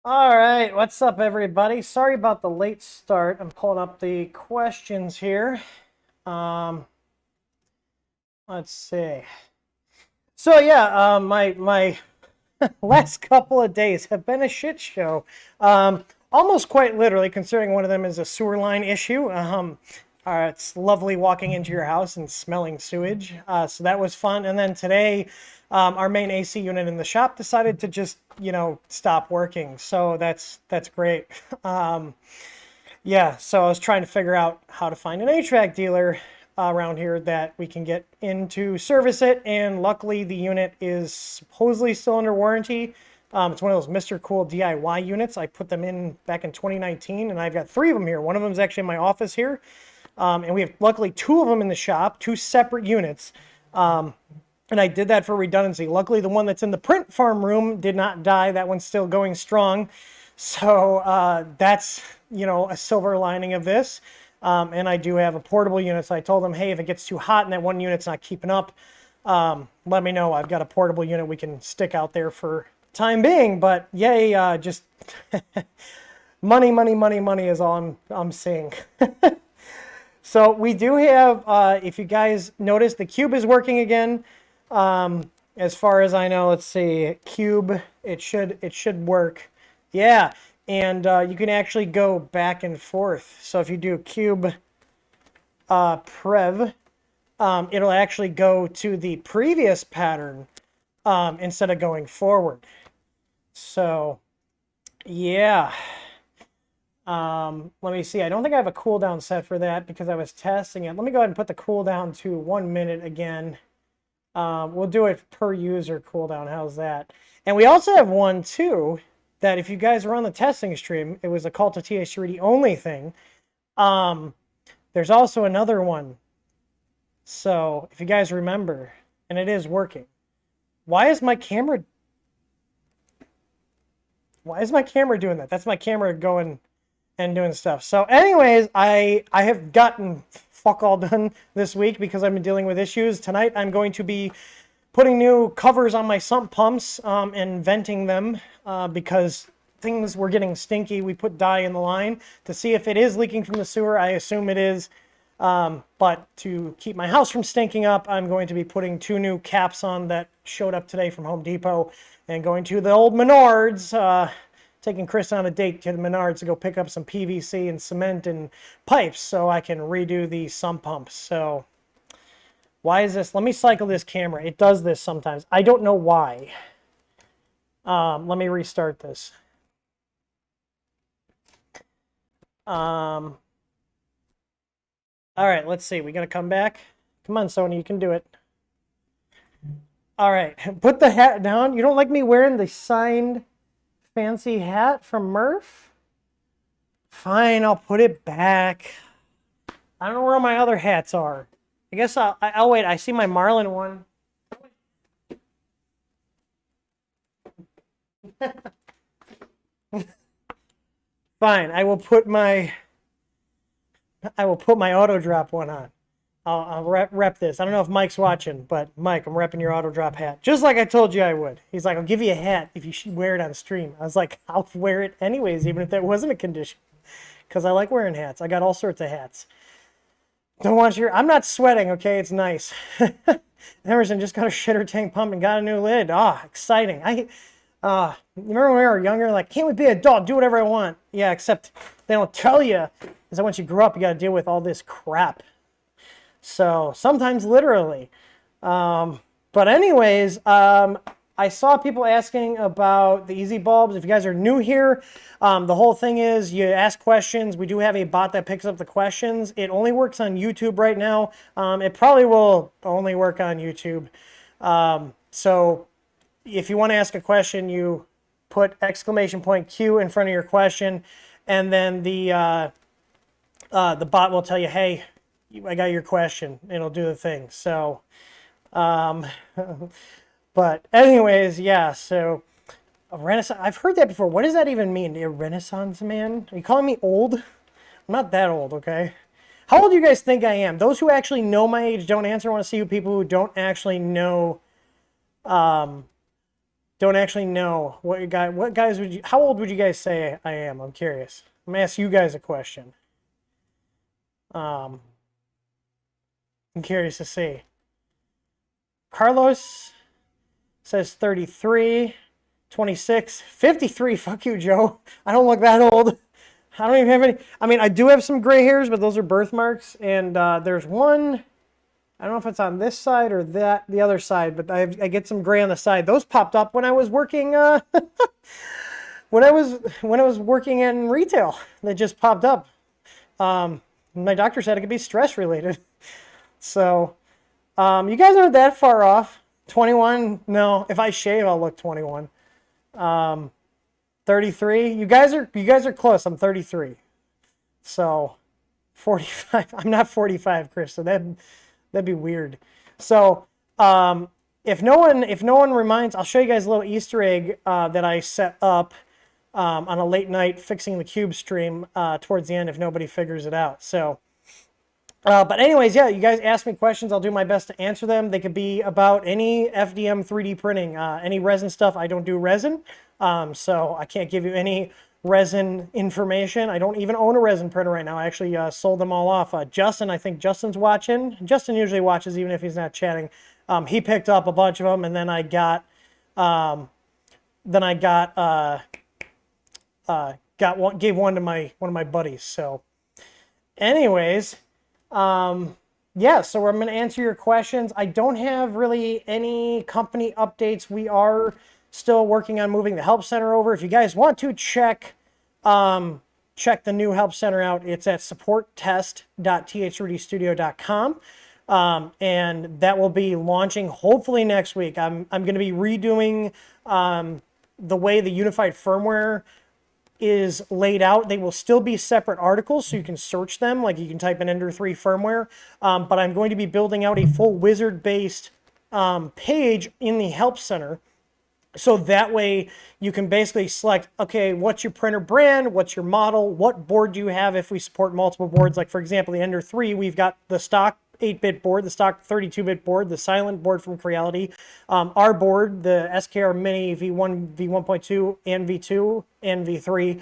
All right, what's up, everybody? Sorry about the late start. I'm pulling up the questions here. Um, let's see. So yeah, my last couple of days have been a shit show. Almost quite literally, considering one of them is a sewer line issue. It's lovely walking into your house and smelling sewage. So that was fun. And then today, our main AC unit in the shop decided to just, stop working. So that's great. Yeah, so I was trying to figure out how to find an HVAC dealer around here that we can get in to service it, and luckily the unit is supposedly still under warranty. It's one of those Mr. Cool DIY units. I put them in back in 2019, and I've got 3 of them here. One of them is actually in my office here, and we have luckily 2 of them in the shop, 2 separate units. And I did that for redundancy. Luckily, the one that's in the print farm room did not die. That one's still going strong. So that's, a silver lining of this. And I do have a portable unit. So I told them, hey, if it gets too hot and that one unit's not keeping up, let me know. I've got a portable unit we can stick out there for time being. But yay, just money, money, money, money is all I'm seeing. So we do have, if you guys notice, the cube is working again. As far as I know, let's see, cube, it should work. Yeah, and you can actually go back and forth. So if you do cube prev, it'll actually go to the previous pattern instead of going forward. So yeah. Let me see. I don't think I have a cooldown set for that because I was testing it. Let me go ahead and put the cooldown to 1 minute again. We'll do it per user cooldown. How's that? And we also have one too that if you guys were on the testing stream, it was a Call to TH3D only thing. There's also another one. So if you guys remember, and it is working. Why is my camera doing that? That's my camera going and doing stuff. So anyways, I have gotten fuck all done this week because I've been dealing with issues. Tonight I'm going to be putting new covers on my sump pumps and venting them because things were getting stinky. We put dye in the line to see if it is leaking from the sewer. I assume it is. But to keep my house from stinking up, I'm going to be putting 2 new caps on that showed up today from Home Depot and going to the old Menards, taking Chris on a date to the Menards to go pick up some PVC and cement and pipes so I can redo the sump pumps. So why is this? Let me cycle this camera. It does this sometimes. I don't know why. Let me restart this. All right, let's see. We got to come back. Come on, Sony, you can do it. All right, put the hat down. You don't like me wearing the signed fancy hat from Murph? Fine, I'll put it back. I don't know where my other hats are. I guess I'll wait. I see my Marlin one. Fine, I will put my auto drop one on. I'll rep this. I don't know if Mike's watching, but Mike, I'm repping your auto drop hat. Just like I told you I would. He's like, I'll give you a hat if you should wear it on stream. I was like, I'll wear it anyways, even if that wasn't a condition. Because I like wearing hats. I got all sorts of hats. Don't want your... I'm not sweating, okay? It's nice. Emerson just got a shitter tank pump and got a new lid. Exciting. Remember when we were younger, like, can't we be an adult, do whatever I want? Yeah, except they don't tell you. Because once you grow up, you got to deal with all this crap. So sometimes literally. But anyways, I saw people asking about the easy bulbs. If you guys are new here, the whole thing is you ask questions. We do have a bot that picks up the questions. It only works on YouTube right now. It probably will only work on YouTube. So if you want to ask a question, you put !Q in front of your question, and then the bot will tell you, hey, I got your question, and it'll do the thing. So, but anyways, yeah, so a Renaissance, I've heard that before. What does that even mean? A Renaissance man? Are you calling me old? I'm not that old, okay? How old do you guys think I am? Those who actually know my age don't answer. I want to see you people who don't actually know Don't actually know what guys would you, how old would you guys say I am? I'm curious. I'm gonna ask you guys a question. Um, I'm curious to see. Carlos says 33, 26, 53. Fuck you, Joe. I don't look that old. I don't even have any. I mean, I do have some gray hairs, but those are birthmarks. And there's one. I don't know if it's on this side or the other side, but I get some gray on the side. Those popped up when I was working. When I was working in retail, they just popped up. My doctor said it could be stress related. So, you guys aren't that far off. 21, no. If I shave, I'll look 21. 33. You guys are close. I'm 33. So, 45. I'm not 45, Chris. So that'd be weird. So, if no one reminds, I'll show you guys a little Easter egg that I set up on a late night fixing the cube stream towards the end if nobody figures it out. So, but anyways, yeah, you guys ask me questions. I'll do my best to answer them. They could be about any FDM 3D printing, any resin stuff. I don't do resin, so I can't give you any resin information. I don't even own a resin printer right now. I actually sold them all off. Justin, I think Justin's watching. Justin usually watches even if he's not chatting. He picked up a bunch of them, and then I gave one to one of my buddies. So, anyways. Yeah, so I'm going to answer your questions. I don't have really any company updates. We are still working on moving the help center over. If you guys want to check the new help center out, it's at supporttest.th3dstudio.com. And that will be launching hopefully next week. I'm going to be redoing the way the unified firmware is laid out. They will still be separate articles, so you can search them, like you can type in Ender 3 firmware, but I'm going to be building out a full wizard-based page in the Help Center, so that way you can basically select, okay, what's your printer brand, what's your model, what board do you have if we support multiple boards. Like, for example, the Ender 3, we've got the stock 8-bit board, the stock 32-bit board, the silent board from Creality, our board, the SKR Mini V1, V1.2, and V2, and V3.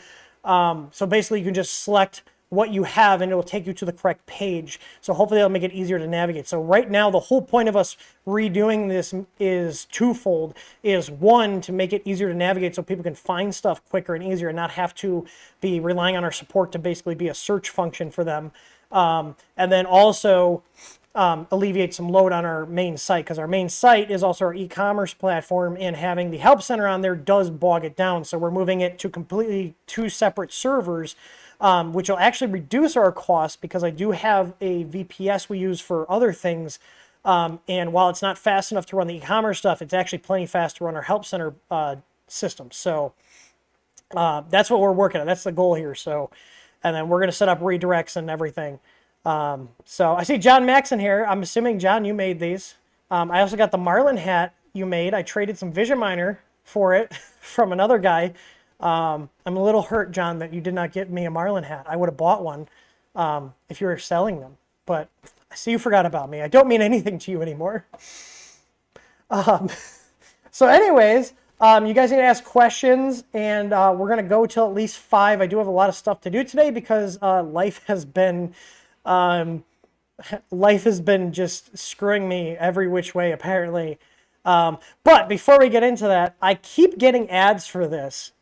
So basically you can just select what you have and it will take you to the correct page. So hopefully that'll make it easier to navigate. So right now the whole point of us redoing this is twofold. Is one, to make it easier to navigate so people can find stuff quicker and easier and not have to be relying on our support to basically be a search function for them. And then also alleviate some load on our main site, because our main site is also our e-commerce platform, and having the help center on there does bog it down. So we're moving it to completely two separate servers, which will actually reduce our costs, because I do have a VPS we use for other things. And while it's not fast enough to run the e-commerce stuff, it's actually plenty fast to run our help center system. So that's what we're working on. That's the goal here. So, and then we're going to set up redirects and everything. So I see John Maxon here. I'm assuming, John, you made these. I also got the Marlin hat you made. I traded some Vision Miner for it from another guy. I'm a little hurt, John, that you did not get me a Marlin hat. I would have bought one if you were selling them. But I see you forgot about me. I don't mean anything to you anymore. So anyways, you guys need to ask questions, and we're going to go till at least 5. I do have a lot of stuff to do today because life has been just screwing me every which way, apparently. But before we get into that, I keep getting ads for this,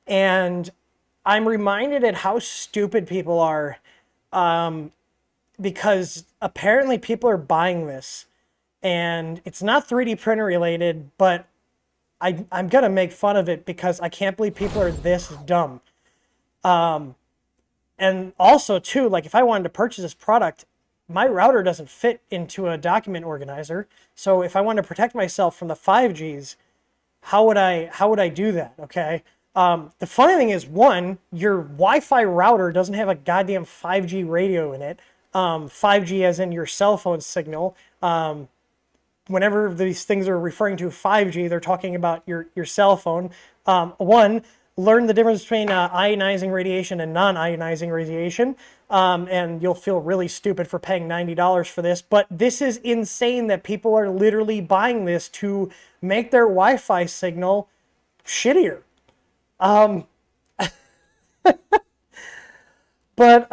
and I'm reminded at how stupid people are, because apparently people are buying this, and it's not 3D printer related, but I'm going to make fun of it because I can't believe people are this dumb. And also, too, like if I wanted to purchase this product, my router doesn't fit into a document organizer. So if I wanted to protect myself from the 5Gs, how would I do that? Okay. The funny thing is, one, your Wi-Fi router doesn't have a goddamn 5G radio in it. 5G as in your cell phone signal. Whenever these things are referring to 5G, they're talking about your cell phone. One, learn the difference between ionizing radiation and non-ionizing radiation. and you'll feel really stupid for paying $90 for this. But this is insane that people are literally buying this to make their Wi-Fi signal shittier. But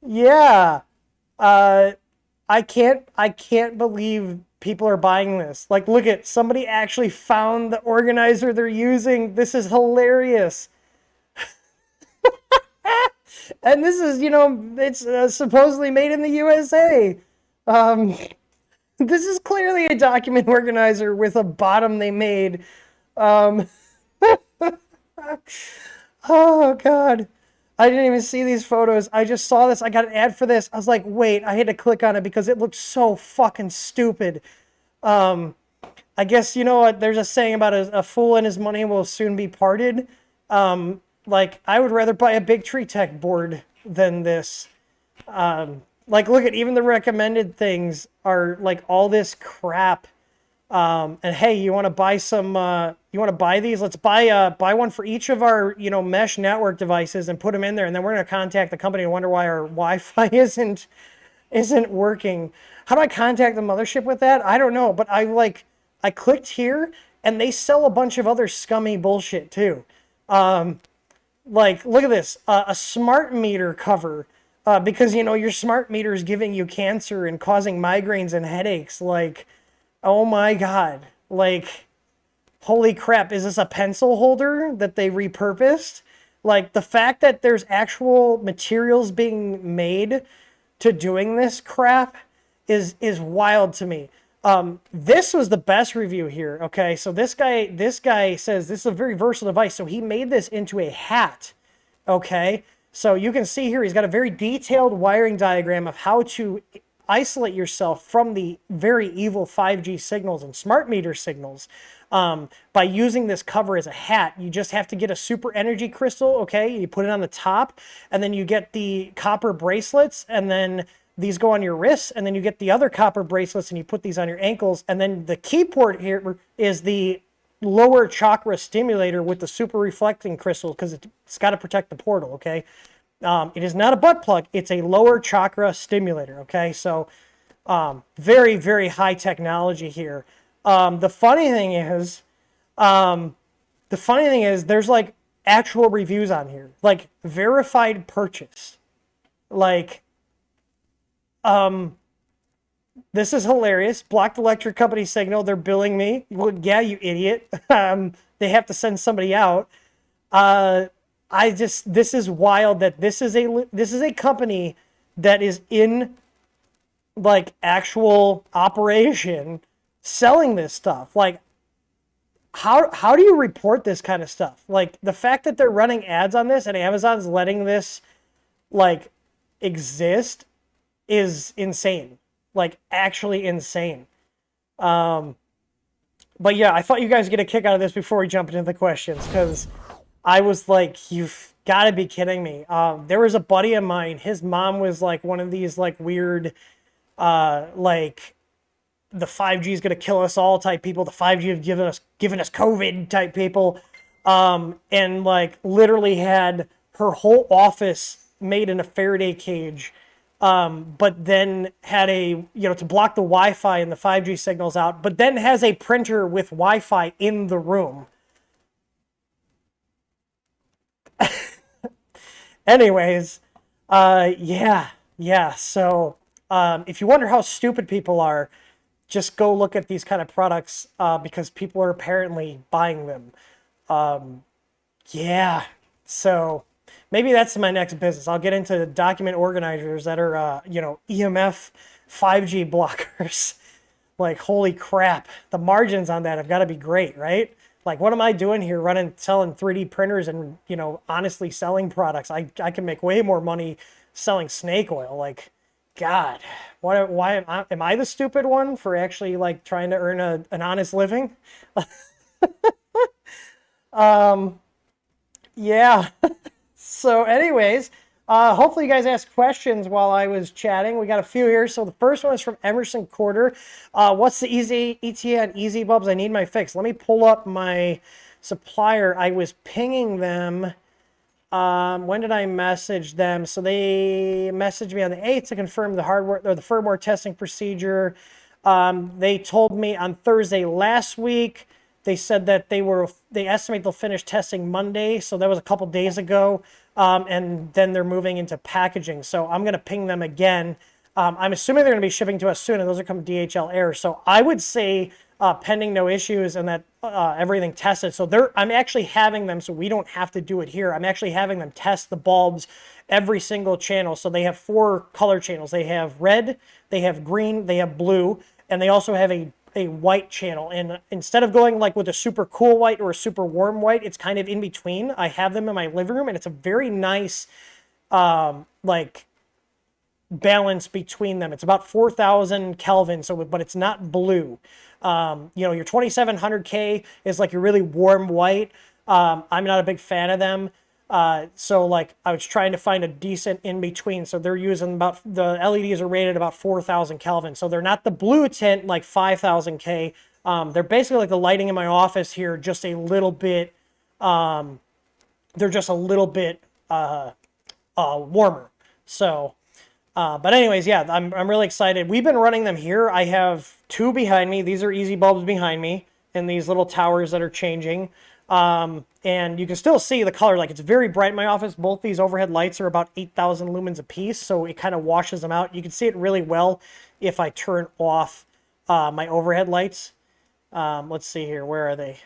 yeah, I can't believe people are buying this. Like, look at, somebody actually found the organizer they're using. This is hilarious. And this is, you know, it's supposedly made in the USA. This is clearly a document organizer with a bottom they made. Oh, God. I didn't even see these photos. I just saw this. I got an ad for this. I was like, wait, I had to click on it because it looked so fucking stupid. I guess, you know what, there's a saying about a fool and his money will soon be parted. Like, I would rather buy a Big Tree Tech board than this. Like, look at, even the recommended things are like all this crap. And hey, you want to buy some, you want to buy these? Let's buy one for each of our, you know, mesh network devices and put them in there. And then we're going to contact the company and wonder why our Wi-Fi isn't working. How do I contact the mothership with that? I don't know, but I clicked here and they sell a bunch of other scummy bullshit too. Like, look at this, a smart meter cover, because, you know, your smart meter is giving you cancer and causing migraines and headaches. Like, oh my God, like, holy crap, is this a pencil holder that they repurposed? Like, the fact that there's actual materials being made to doing this crap is wild to me. This was the best review here. Okay, so this guy says this is a very versatile device. So he made this into a hat. Okay, so you can see here he's got a very detailed wiring diagram of how to isolate yourself from the very evil 5G signals and smart meter signals by using this cover as a hat. You just have to get a super energy crystal. Okay, you put it on the top, and then you get the copper bracelets, and then these go on your wrists, and then you get the other copper bracelets and you put these on your ankles. And then the key port here is the lower chakra stimulator with the super reflecting crystal, because it's got to protect the portal, okay? It is not a butt plug. It's a lower chakra stimulator, okay? So very, very high technology here. The funny thing is there's like actual reviews on here, like verified purchase. Like, this is hilarious. Blocked electric company signal. They're billing me. Well, yeah, you idiot. They have to send somebody out. This is wild that this is a company that is in like actual operation selling this stuff. Like, how do you report this kind of stuff? Like, the fact that they're running ads on this and Amazon's letting this like exist is insane. Like, actually insane. But yeah, I thought you guys get a kick out of this before we jump into the questions, because I was like, you've got to be kidding me. There was a buddy of mine, his mom was like one of these like weird, like the 5G is going to kill us all type people. The 5G have given us COVID type people. And like literally had her whole office made in a Faraday cage. But then had to block the Wi-Fi and the 5G signals out, but then has a printer with Wi-Fi in the room. Anyways, yeah. So, if you wonder how stupid people are, just go look at these kind of products, because people are apparently buying them. Yeah. So maybe that's my next business. I'll get into document organizers that are, EMF 5G blockers. Like, holy crap. The margins on that have got to be great, right? Like, what am I doing here selling 3D printers and, honestly selling products? I can make way more money selling snake oil. Like, God, why am I the stupid one for actually like trying to earn an honest living? Yeah. So anyways, hopefully you guys asked questions while I was chatting. We got a few here. So the first one is from Emerson Quarter. What's the easy ETA on easy bulbs? I need my fix. Let me pull up my supplier. I was pinging them When did I message them? So they messaged me on the 8th to confirm the hardware or the firmware testing procedure. They told me on Thursday last week. They said that they estimate they'll finish testing Monday, so that was a couple days ago, and then they're moving into packaging. So I'm gonna ping them again. I'm assuming they're gonna be shipping to us soon, and those are coming DHL Air. So I would say pending no issues and that everything tested. So I'm actually having them, so we don't have to do it here. I'm actually having them test the bulbs every single channel. So they have 4 color channels. They have red, they have green, they have blue, and they also have a white channel. And instead of going like with a super cool white or a super warm white, it's kind of in between. I have them in my living room, and it's a very nice like balance between them. It's about 4,000 Kelvin, so but it's not blue. You know, your 2700K is like your really warm white. I'm not a big fan of them. So like I was trying to find a decent in between. So they're using the LEDs are rated about 4,000 Kelvin. So they're not the blue tint like 5,000K. They're basically like the lighting in my office here, just a little bit, they're just a little bit warmer. So, but anyways, yeah, I'm really excited. We've been running them here. I have 2 behind me. These are easy bulbs behind me and these little towers that are changing. And you can still see the color, like it's very bright in my office. Both these overhead lights are about 8,000 lumens a piece, so it kind of washes them out. You can see it really well if I turn off my overhead lights. Let's see here, where are they?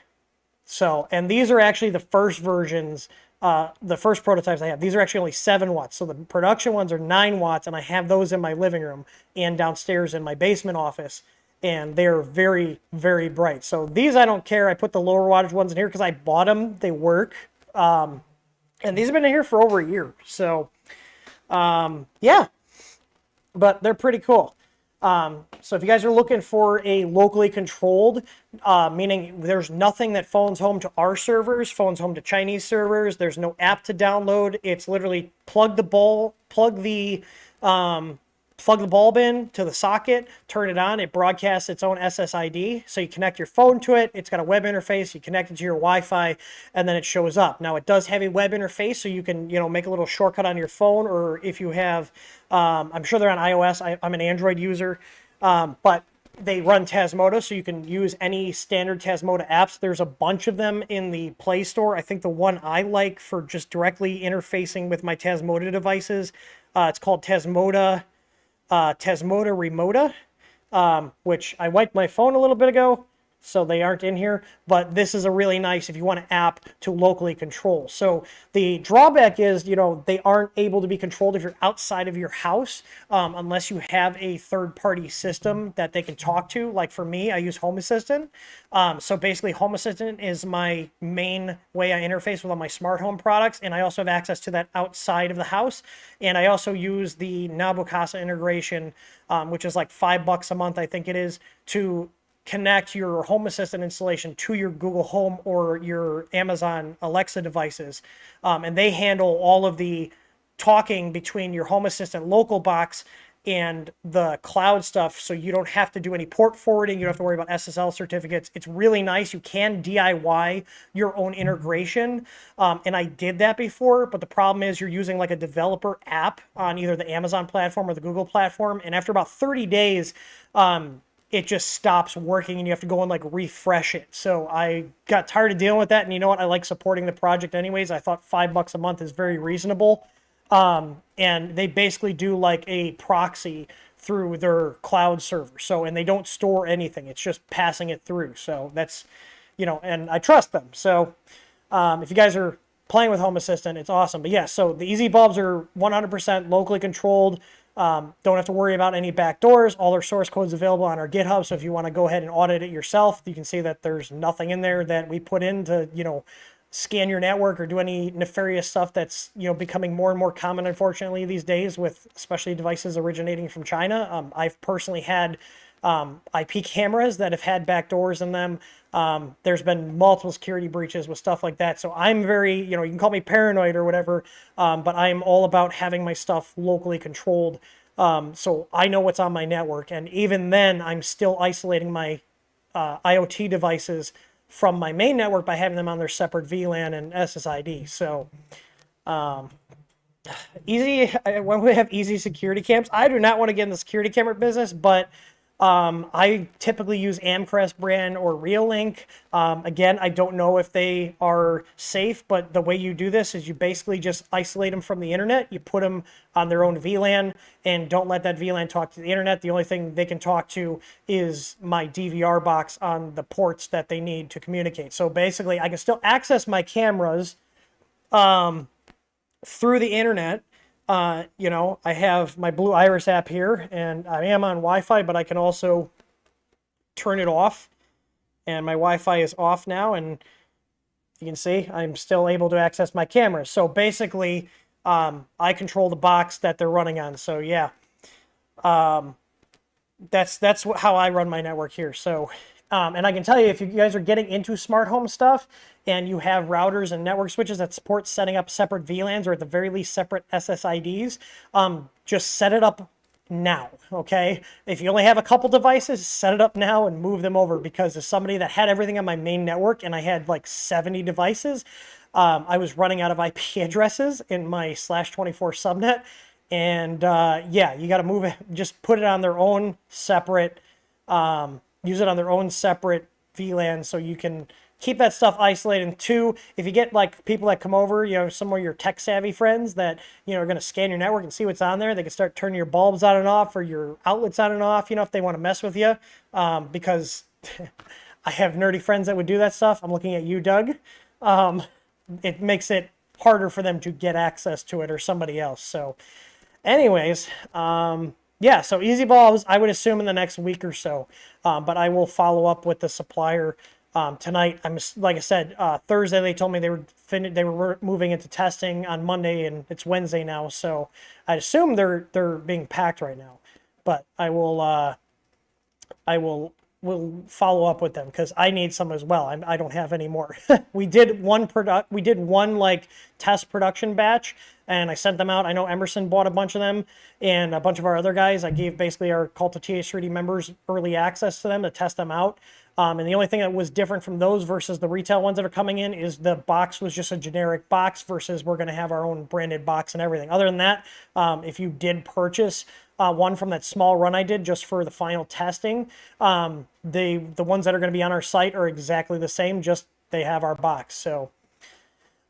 So, and these are actually the first versions, the first prototypes I have. These are actually only 7 watts. So the production ones are 9 watts, and I have those in my living room and downstairs in my basement office. And they're very, very bright. So these I don't care. I put the lower wattage ones in here because I bought them. They work. And these have been in here for over a year. So, yeah. But they're pretty cool. So if you guys are looking for a locally controlled, meaning there's nothing that phones home to our servers, phones home to Chinese servers, there's no app to download. It's literally plug the bulb in to the socket, turn it on, it broadcasts its own SSID. So you connect your phone to it, it's got a web interface, you connect it to your Wi-Fi, and then it shows up. Now it does have a web interface, so you can, you know, make a little shortcut on your phone, or if you have, I'm sure they're on iOS, I'm an Android user, but they run Tasmota, so you can use any standard Tasmota apps. There's a bunch of them in the Play Store. I think the one I like for just directly interfacing with my Tasmota devices, it's called Tasmota Remota, which I wiped my phone a little bit ago, so they aren't in here, but this is a really nice if you want an app to locally control. So the drawback is, you know, they aren't able to be controlled if you're outside of your house, unless you have a third-party system that they can talk to. Like for me, I use Home Assistant. So basically Home Assistant is my main way I interface with all my smart home products, and I also have access to that outside of the house. And I also use the Nabucasa integration, which is like $5 a month, I think it is, to connect your Home Assistant installation to your Google Home or your Amazon Alexa devices. And they handle all of the talking between your Home Assistant local box and the cloud stuff, so you don't have to do any port forwarding. You don't have to worry about SSL certificates. It's really nice. You can DIY your own integration, and I did that before, but the problem is you're using like a developer app on either the Amazon platform or the Google platform, and after about 30 days, it just stops working and you have to go and like refresh it. So I got tired of dealing with that, and you know what? I like supporting the project anyways. I thought $5 a month is very reasonable. And they basically do like a proxy through their cloud server. So, and they don't store anything. It's just passing it through. So that's, you know, and I trust them. So, if you guys are playing with Home Assistant, it's awesome. But yeah, so the Easy Bulbs are 100% locally controlled. Don't have to worry about any backdoors. All their source code is available on our GitHub. So if you want to go ahead and audit it yourself, you can see that there's nothing in there that we put in to, you know, scan your network or do any nefarious stuff that's, you know, becoming more and more common, unfortunately, these days, with especially devices originating from China. I've personally had IP cameras that have had backdoors in them. There's been multiple security breaches with stuff like that. So I'm very, you know, you can call me paranoid or whatever, but I'm all about having my stuff locally controlled. So I know what's on my network. And even then, I'm still isolating my IoT devices from my main network by having them on their separate VLAN and SSID. So When we have easy security cams, I do not want to get in the security camera business, but I typically use Amcrest brand or Reolink. Again, I don't know if they are safe, but the way you do this is you basically just isolate them from the internet. You put them on their own VLAN and don't let that VLAN talk to the internet. The only thing they can talk to is my DVR box on the ports that they need to communicate. So basically, I can still access my cameras through the internet. You know, I have my Blue Iris app here, and I am on Wi-Fi, but I can also turn it off, and my Wi-Fi is off now, and you can see I'm still able to access my cameras. So basically, I control the box that they're running on. So yeah, that's how I run my network here. So, and I can tell you, if you guys are getting into smart home stuff and you have routers and network switches that support setting up separate VLANs or at the very least separate SSIDs, just set it up now, okay? If you only have a couple devices, set it up now and move them over, because as somebody that had everything on my main network and I had like 70 devices, I was running out of IP addresses in my /24 subnet. And yeah, you got to move it, just put it on their own separate, use it on their own separate VLAN so you can keep that stuff isolated. And two, if you get like people that come over, you know, some of your tech savvy friends that, you know, are going to scan your network and see what's on there, they can start turning your bulbs on and off or your outlets on and off, you know, if they want to mess with you. Because I have nerdy friends that would do that stuff. I'm looking at you, Doug. It makes it harder for them to get access to it or somebody else. So anyways, yeah, so easy bulbs, I would assume in the next week or so. But I will follow up with the supplier tonight. Like I said, Thursday they told me they were moving into testing on Monday, and it's Wednesday now. So I assume they're being packed right now. But I will follow up with them because I need some as well. I don't have any more. We did one like test production batch, and I sent them out. I know Emerson bought a bunch of them, and a bunch of our other guys. I gave basically our Cult of TH3D members early access to them to test them out. And the only thing that was different from those versus the retail ones that are coming in is the box was just a generic box versus we're going to have our own branded box and everything. Other than that, if you did purchase one from that small run I did just for the final testing, the ones that are going to be on our site are exactly the same, just they have our box. So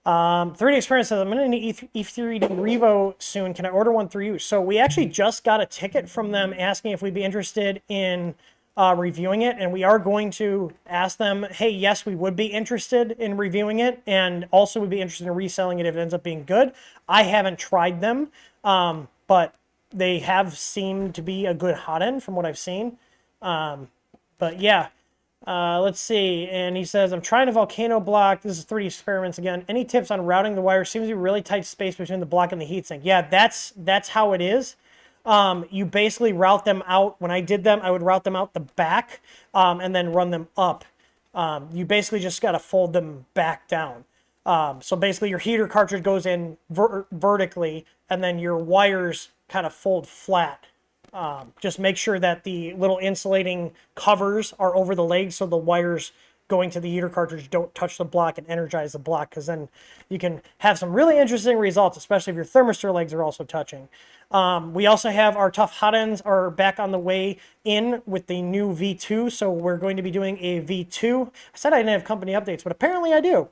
3D Experience says, I'm going to need E3D Revo soon. Can I order one through you? So we actually just got a ticket from them asking if we'd be interested in reviewing it, and we are going to ask them, hey, yes, we would be interested in reviewing it, and also would be interested in reselling it if it ends up being good. I haven't tried them, but they have seemed to be a good hot end from what I've seen. But yeah, let's see. And he says, I'm trying to volcano block. This is 3D Experiments again. Any tips on routing the wire? Seems to be really tight space between the block and the heatsink. Yeah, that's how it is. You basically route them out. When I did them, I would route them out the back and then run them up. You basically just got to fold them back down. So basically your heater cartridge goes in vertically, and then your wires kind of fold flat. Just make sure that the little insulating covers are over the legs so the wires going to the heater cartridge don't touch the block and energize the block, because then you can have some really interesting results, especially if your thermistor legs are also touching. We also have our tough hot ends are back on the way in with the new V2, so we're going to be doing a V2. I said I didn't have company updates, but apparently I do.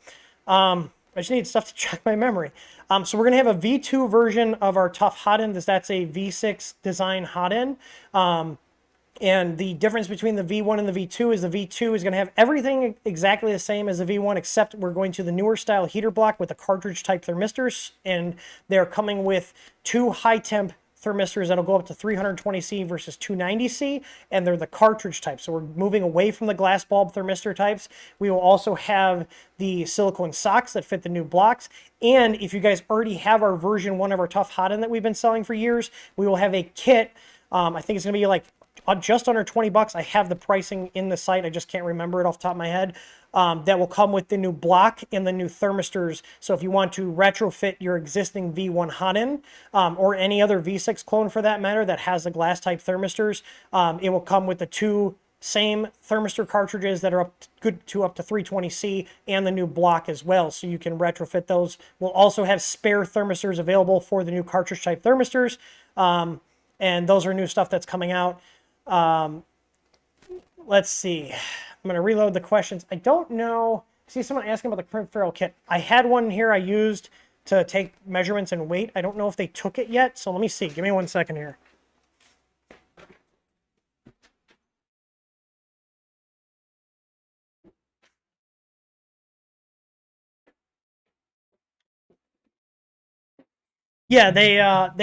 I just need stuff to check my memory. So we're going to have a V2 version of our tough hot end. That's a V6 design hot end. And the difference between the V1 and the V2 is the V2 is going to have everything exactly the same as the V1, except we're going to the newer style heater block with the cartridge type thermistors, and they're coming with 2 high temp thermistors that'll go up to 320C versus 290C, and they're the cartridge type. So we're moving away from the glass bulb thermistor types. We will also have the silicone socks that fit the new blocks. And if you guys already have our version 1 of our tough hot end that we've been selling for years, we will have a kit. I think it's going to be like just under 20 bucks. I have the pricing in the site. I just can't remember it off the top of my head. That will come with the new block and the new thermistors. So if you want to retrofit your existing V1 hot end or any other V6 clone for that matter that has the glass type thermistors, it will come with the 2 same thermistor cartridges that are good to up to 320C, and the new block as well, so you can retrofit those. We'll also have spare thermistors available for the new cartridge type thermistors, and those are new stuff that's coming out. Let's see. I'm going to reload the questions. I don't know. I see someone asking about the Crimp ferrule kit. I had one here I used to take measurements and weight. I don't know if they took it yet, so let me see. Give me 1 second here. Yeah, they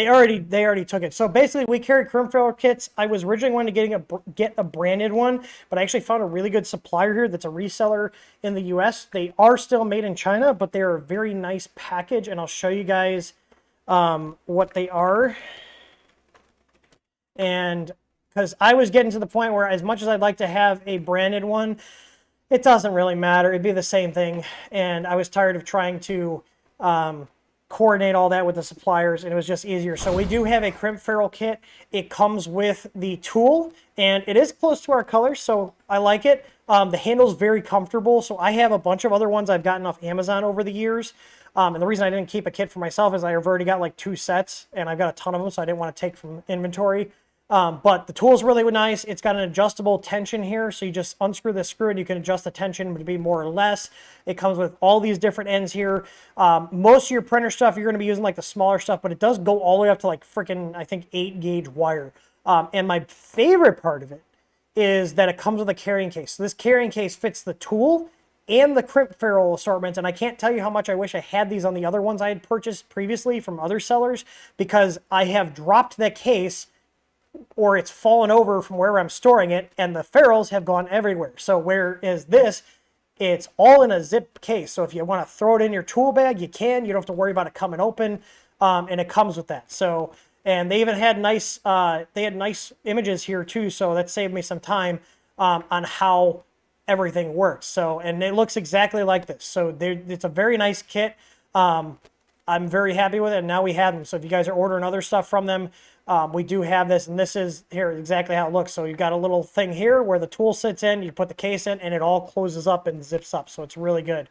already took it. So basically, we carry Crimp ferrule kits. I was originally wanting to get a branded one, but I actually found a really good supplier here that's a reseller in the U.S. They are still made in China, but they are a very nice package, and I'll show you guys what they are. And because I was getting to the point where, as much as I'd like to have a branded one, it doesn't really matter. It'd be the same thing, and I was tired of trying to coordinate all that with the suppliers, and it was just easier. So we do have a Crimp ferrule kit. It comes with the tool, and it is close to our colors, so I like it. The handle's very comfortable, so I have a bunch of other ones I've gotten off Amazon over the years. And the reason I didn't keep a kit for myself is I've already got like 2 sets, and I've got a ton of them, so I didn't want to take from inventory. But the tool's really nice. It's got an adjustable tension here, so you just unscrew the screw and you can adjust the tension to be more or less. It comes with all these different ends here. Most of your printer stuff, you're going to be using like the smaller stuff, but it does go all the way up to like freaking, I think, 8-gauge wire. And my favorite part of it is that it comes with a carrying case. So this carrying case fits the tool and the Crimp ferrule assortment, and I can't tell you how much I wish I had these on the other ones I had purchased previously from other sellers, because I have dropped that case or it's fallen over from where I'm storing it, and the ferrules have gone everywhere. So whereas this, it's all in a zip case. So if you want to throw it in your tool bag, you can. You don't have to worry about it coming open, and it comes with that. So, and they even had nice, images here too. So that saved me some time on how everything works. So, and it looks exactly like this. So it's a very nice kit. I'm very happy with it, and now we have them. So if you guys are ordering other stuff from them, we do have this, and this is here exactly how it looks. So you've got a little thing here where the tool sits in, you put the case in, and it all closes up and zips up. So it's really good.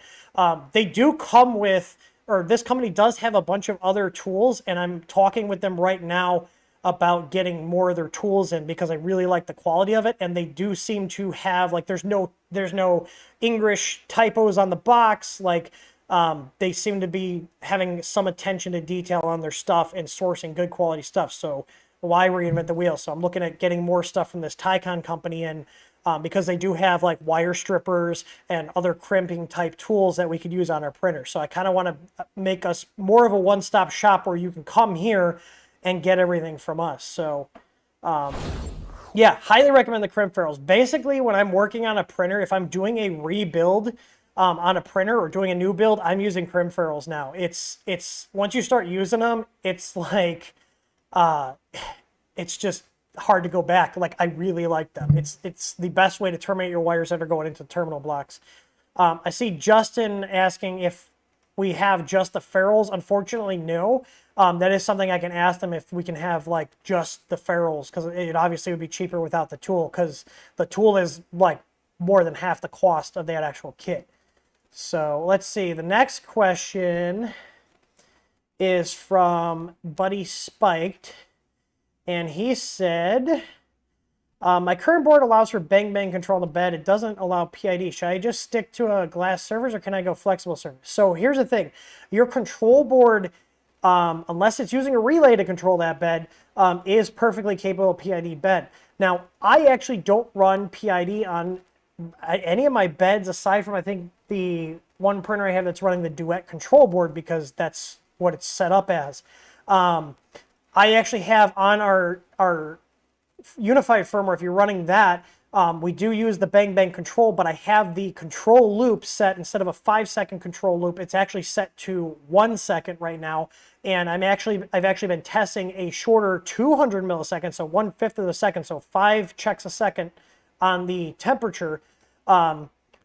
They do come with, or this company does have a bunch of other tools, and I'm talking with them right now about getting more of their tools in, because I really like the quality of it. And they do seem to have, like, there's no English typos on the box. Like, they seem to be having some attention to detail on their stuff and sourcing good quality stuff. So why reinvent the wheel? So I'm looking at getting more stuff from this Tycon company, and because they do have like wire strippers and other crimping type tools that we could use on our printer. So I kind of want to make us more of a one-stop shop where you can come here and get everything from us. So yeah, highly recommend the Crimp ferrules. Basically, when I'm working on a printer, if I'm doing a rebuild on a printer or doing a new build, I'm using Crimp ferrules now. It's once you start using them, it's like it's just hard to go back. Like, I really like them. It's the best way to terminate your wires that are going into terminal blocks. I see Justin asking if we have just the ferrules. Unfortunately, no. That is something I can ask them, if we can have like just the ferrules, because it obviously would be cheaper without the tool, because the tool is like more than half the cost of that actual kit. So let's see. The next question is from Buddy Spiked, and he said, my current board allows for bang control on the bed. It doesn't allow PID. Should I just stick to a glass surface, or can I go flexible surface? So here's the thing. Your control board, unless it's using a relay to control that bed, is perfectly capable of PID bed. Now, I actually don't run PID on any of my beds, aside from, I think, the one printer I have that's running the Duet control board, because that's what it's set up as. I actually have on our unified firmware, if you're running that, we do use the bang control, but I have the control loop set, instead of a 5-second control loop, it's actually set to 1 second right now. And I've actually been testing a shorter 200 milliseconds, so 1/5 of the second, so 5 checks a second on the temperature,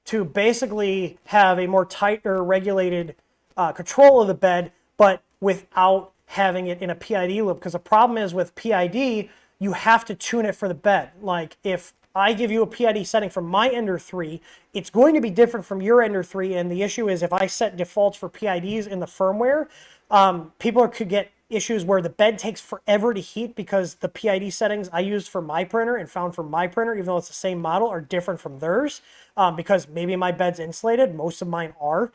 to basically have a more tighter regulated control of the bed, but without having it in a PID loop. Because the problem is with PID, you have to tune it for the bed. Like, if I give you a PID setting from my Ender 3, it's going to be different from your Ender 3, and the issue is if I set defaults for PIDs in the firmware, people could get issues where the bed takes forever to heat because the PID settings I used for my printer and found for my printer, even though it's the same model, are different from theirs, because maybe my bed's insulated, most of mine are.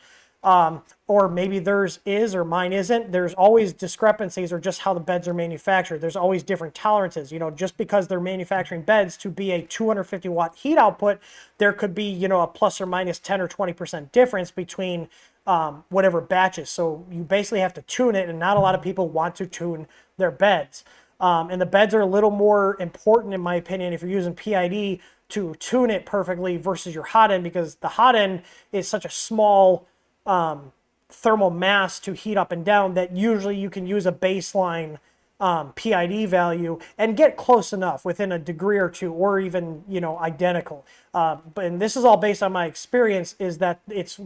Or maybe theirs is or mine isn't. There's always discrepancies or just how the beds are manufactured. There's always different tolerances. You know, just because they're manufacturing beds to be a 250 watt heat output, there could be, you know, a plus or minus 10 or 20% difference between whatever batches. So you basically have to tune it, and not a lot of people want to tune their beds. And the beds are a little more important, in my opinion, if you're using PID to tune it perfectly versus your hot end, because the hot end is such a small thermal mass to heat up and down that usually you can use a baseline PID value and get close enough within a degree or two, or even, you know, identical. And this is all based on my experience, is that it's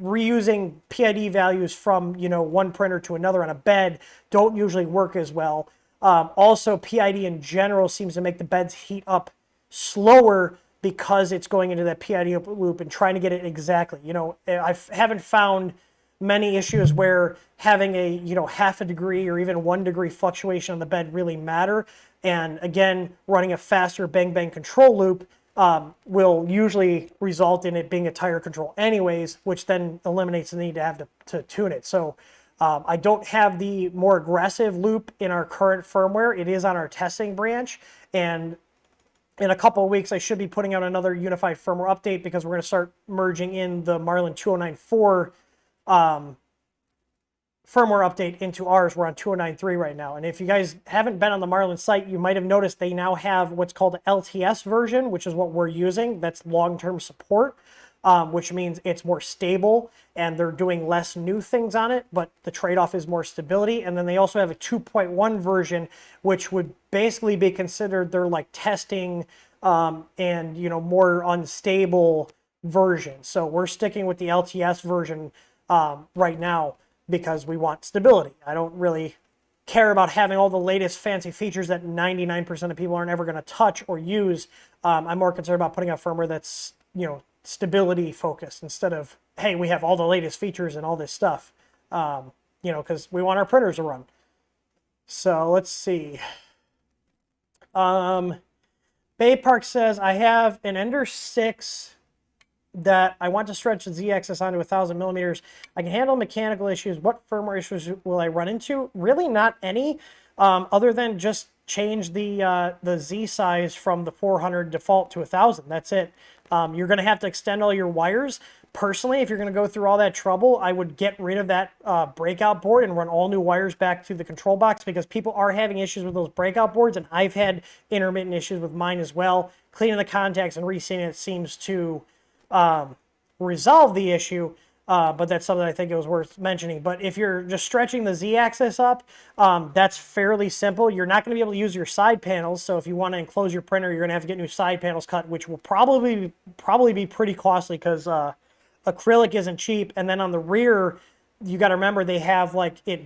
reusing PID values from, you know, one printer to another on a bed don't usually work as well. Also, PID in general seems to make the beds heat up slower because it's going into that PID loop and trying to get it exactly. You know, I haven't found many issues where having a, you know, half a degree or even 1 degree fluctuation on the bed really matter. And again, running a faster bang bang control loop will usually result in it being a tire control anyways, which then eliminates the need to have to tune it. So I don't have the more aggressive loop in our current firmware. It is on our testing branch, and in a couple of weeks, I should be putting out another unified firmware update because we're going to start merging in the Marlin 2094 firmware update into ours. We're on 2093 right now. And if you guys haven't been on the Marlin site, you might have noticed they now have what's called the LTS version, which is what we're using. That's long-term support, which means it's more stable and they're doing less new things on it, but the trade-off is more stability. And then they also have a 2.1 version, which would basically be considered their like testing and, you know, more unstable version. So we're sticking with the LTS version right now because we want stability. I don't really care about having all the latest fancy features that 99% of people aren't ever going to touch or use. I'm more concerned about putting out firmware that's, you know, stability focused instead of, hey, we have all the latest features and all this stuff, you know, because we want our printers to run. So let's see. Bay Park says, I have an Ender 6 that I want to stretch the Z-axis onto 1,000 millimeters. I can handle mechanical issues. What firmware issues will I run into? Really not any, other than just change the Z size from the 400 default to 1,000. That's it. You're going to have to extend all your wires. Personally, if you're going to go through all that trouble, I would get rid of that breakout board and run all new wires back to the control box, because people are having issues with those breakout boards, and I've had intermittent issues with mine as well. Cleaning the contacts and resealing it seems to resolve the issue, but that's something I think it was worth mentioning. But if you're just stretching the Z-axis up, that's fairly simple. You're not going to be able to use your side panels, so if you want to enclose your printer, you're going to have to get new side panels cut, which will probably be pretty costly because acrylic isn't cheap. And then on the rear, you got to remember they have like it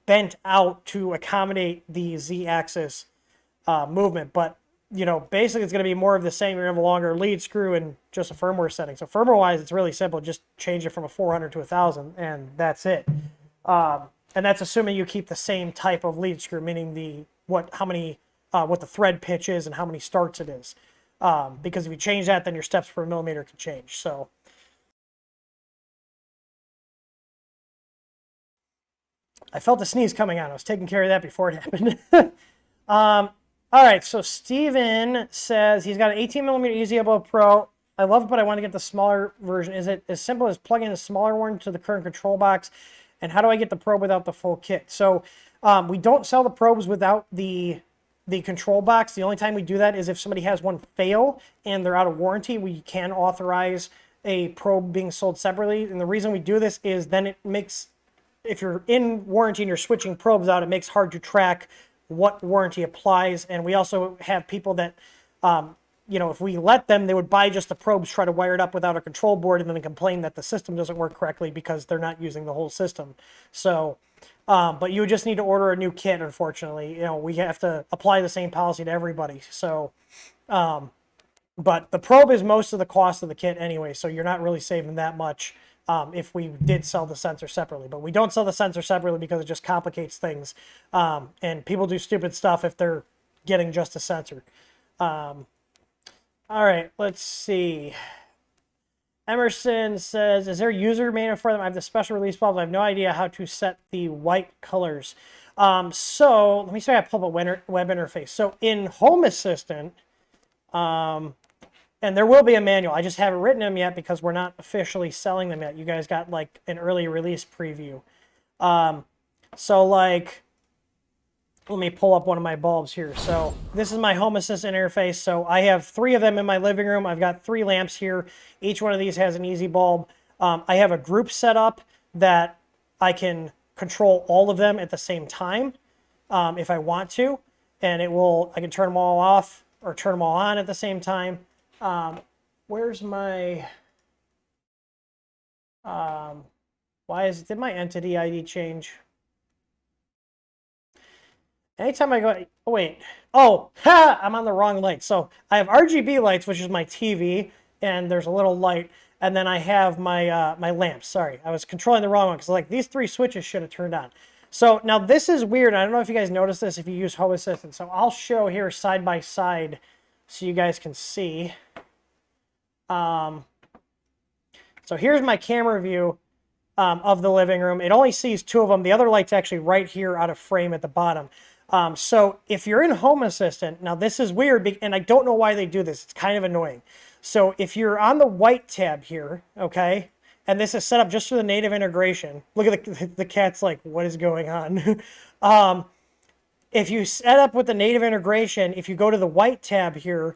bent out to accommodate the Z-axis movement. But you know, basically it's going to be more of the same. You're going to have a longer lead screw and just a firmware setting. So firmware-wise, it's really simple. Just change it from a 400 to 1,000, and that's it. And that's assuming you keep the same type of lead screw, meaning what the thread pitch is and how many starts it is. Because if you change that, then your steps per millimeter can change. So I felt the sneeze coming on. I was taking care of that before it happened. All right, so Steven says he's got an 18 millimeter Easy Elbow Pro. I love it, but I want to get the smaller version. Is it as simple as plugging a smaller one to the current control box? And how do I get the probe without the full kit? So we don't sell the probes without the control box. The only time we do that is if somebody has one fail and they're out of warranty. We can authorize a probe being sold separately. And the reason we do this is then it makes, if you're in warranty and you're switching probes out, it makes it hard to track what warranty applies. And we also have people that, you know, if we let them, they would buy just the probes, try to wire it up without a control board, and then complain that the system doesn't work correctly because they're not using the whole system. So, but you would just need to order a new kit, unfortunately. You know, we have to apply the same policy to everybody. So, But the probe is most of the cost of the kit anyway, so you're not really saving that much if we did sell the sensor separately. But we don't sell the sensor separately because it just complicates things. And people do stupid stuff if they're getting just a sensor. All right, let's see. Emerson says, is there a user manual for them? I have the special release bulbs. I have no idea how to set the white colors. So let me see if I pull up a web interface. So in Home Assistant, and there will be a manual. I just haven't written them yet because we're not officially selling them yet. You guys got like an early release preview. So like, let me pull up one of my bulbs here. So this is my Home Assistant interface. So I have 3 of them in my living room. I've got 3 lamps here. Each one of these has an easy bulb. I have a group set up that I can control all of them at the same time if I want to. And it will, I can turn them all off or turn them all on at the same time. Where's my, did my entity ID change? Anytime I go, oh wait, I'm on the wrong light. So I have RGB lights, which is my TV, and there's a little light, and then I have my my lamps. Sorry, I was controlling the wrong one because like these 3 switches should have turned on. So now this is weird. I don't know if you guys noticed this if you use Home Assistant. So I'll show here side by side so you guys can see. So here's my camera view of the living room. It only sees 2 of them. The other light's actually right here out of frame at the bottom. So if you're in Home Assistant, now this is weird, and I don't know why they do this. It's kind of annoying. So if you're on the white tab here, okay, and this is set up just for the native integration. Look at the cat's like, what is going on? If you set up with the native integration, if you go to the white tab here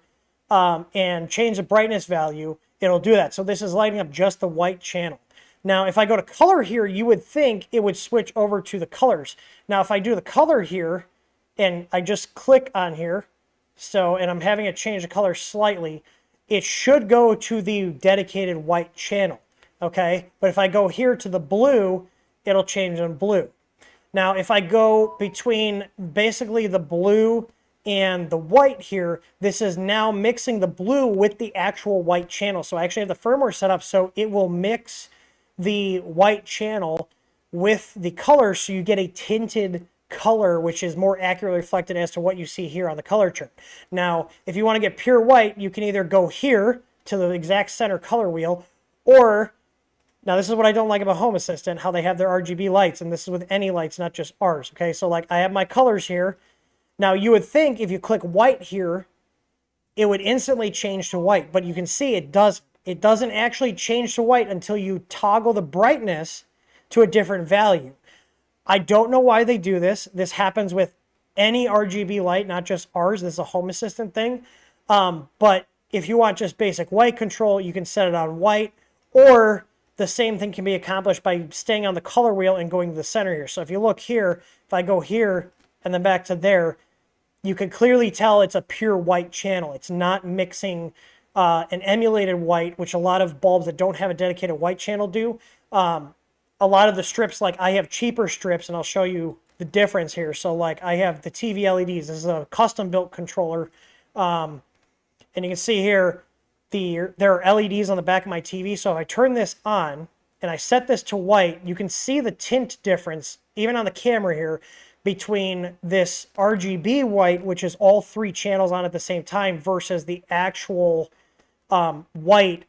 and change the brightness value, it'll do that. So this is lighting up just the white channel. Now, if I go to color here, you would think it would switch over to the colors. Now, if I do the color here, and I just click on here, and I'm having it change the color slightly, it should go to the dedicated white channel, okay? But if I go here to the blue, it'll change on blue. Now, if I go between basically the blue and the white here, this is now mixing the blue with the actual white channel. So I actually have the firmware set up so it will mix the white channel with the color, so you get a tinted color, which is more accurately reflected as to what you see here on the color chart. Now, if you want to get pure white, you can either go here to the exact center color wheel, or, now this is what I don't like about Home Assistant, how they have their RGB lights, and this is with any lights, not just ours, okay? So like I have my colors here. Now you would think if you click white here, it would instantly change to white, but you can see it doesn't. It doesn't actually change to white until you toggle the brightness to a different value. I don't know why they do this. This happens with any RGB light, not just ours. This is a Home Assistant thing. But if you want just basic white control, you can set it on white, or the same thing can be accomplished by staying on the color wheel and going to the center here. So if you look here, if I go here and then back to there, you can clearly tell it's a pure white channel. It's not mixing an emulated white, which a lot of bulbs that don't have a dedicated white channel do. A lot of the strips, like I have cheaper strips, and I'll show you the difference here. So like I have the TV LEDs. This is a custom built controller. And you can see here, there are LEDs on the back of my TV. So if I turn this on and I set this to white, you can see the tint difference, even on the camera here, between this RGB white, which is all 3 channels on at the same time, versus the actual white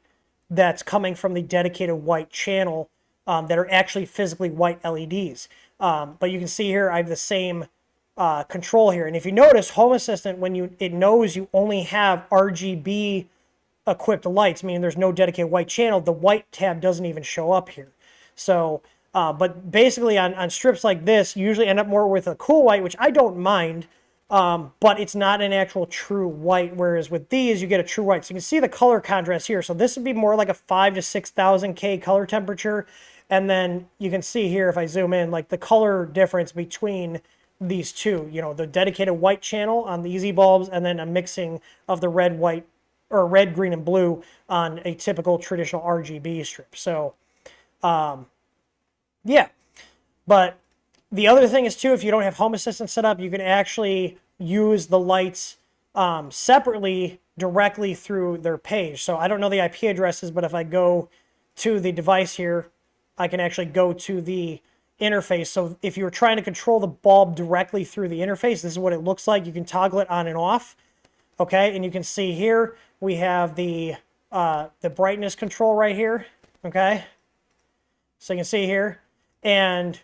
that's coming from the dedicated white channel that are actually physically white LEDs. But you can see here I have the same control here. And if you notice, Home Assistant, when it knows you only have RGB equipped lights, meaning there's no dedicated white channel, the white tab doesn't even show up here. So, but basically on strips like this, you usually end up more with a cool white, which I don't mind, but it's not an actual true white, whereas with these, you get a true white. So you can see the color contrast here. So this would be more like a 5,000 to 6,000 K color temperature. And then you can see here, if I zoom in, like the color difference between these two, you know, the dedicated white channel on the easy bulbs, and then a mixing of the red, white, or red, green, and blue on a typical traditional RGB strip. So, yeah. But the other thing is too, if you don't have Home Assistant set up, you can actually use the lights separately directly through their page. So I don't know the IP addresses, but if I go to the device here, I can actually go to the interface. So if you're trying to control the bulb directly through the interface, this is what it looks like. You can toggle it on and off. Okay, and you can see here we have the brightness control right here. Okay, so you can see here, and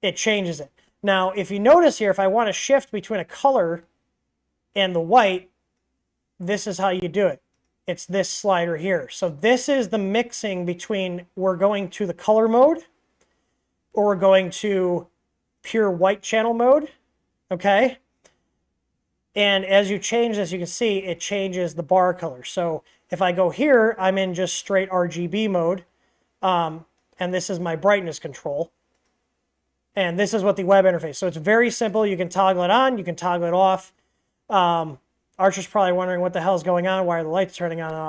it changes it. Now, if you notice here, if I want to shift between a color and the white, this is how you do it. It's this slider here. So this is the mixing between we're going to the color mode or we're going to pure white channel mode. Okay. And as you change this, you can see it changes the bar color. So if I go here, I'm in just straight RGB mode. And this is my brightness control. And this is what the web interface. So it's very simple. You can toggle it on, you can toggle it off. Archer's probably wondering what the hell is going on. Why are the lights turning on and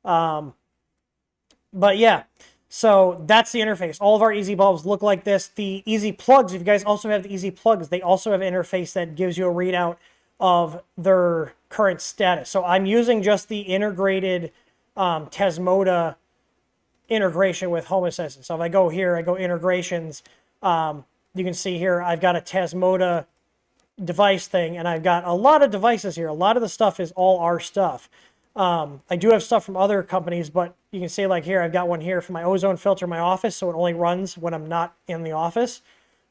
off? But yeah, so that's the interface. All of our easy bulbs look like this. The easy plugs, if you guys also have the easy plugs, they also have an interface that gives you a readout of their current status. So I'm using just the integrated Tesmoda integration with Home Assistant. So if I go here, I go integrations, you can see here I've got a Tesmoda device thing, and I've got a lot of devices here. A lot of the stuff is all our stuff. I do have stuff from other companies, but you can see like here, I've got one here for my ozone filter in my office, so it only runs when I'm not in the office.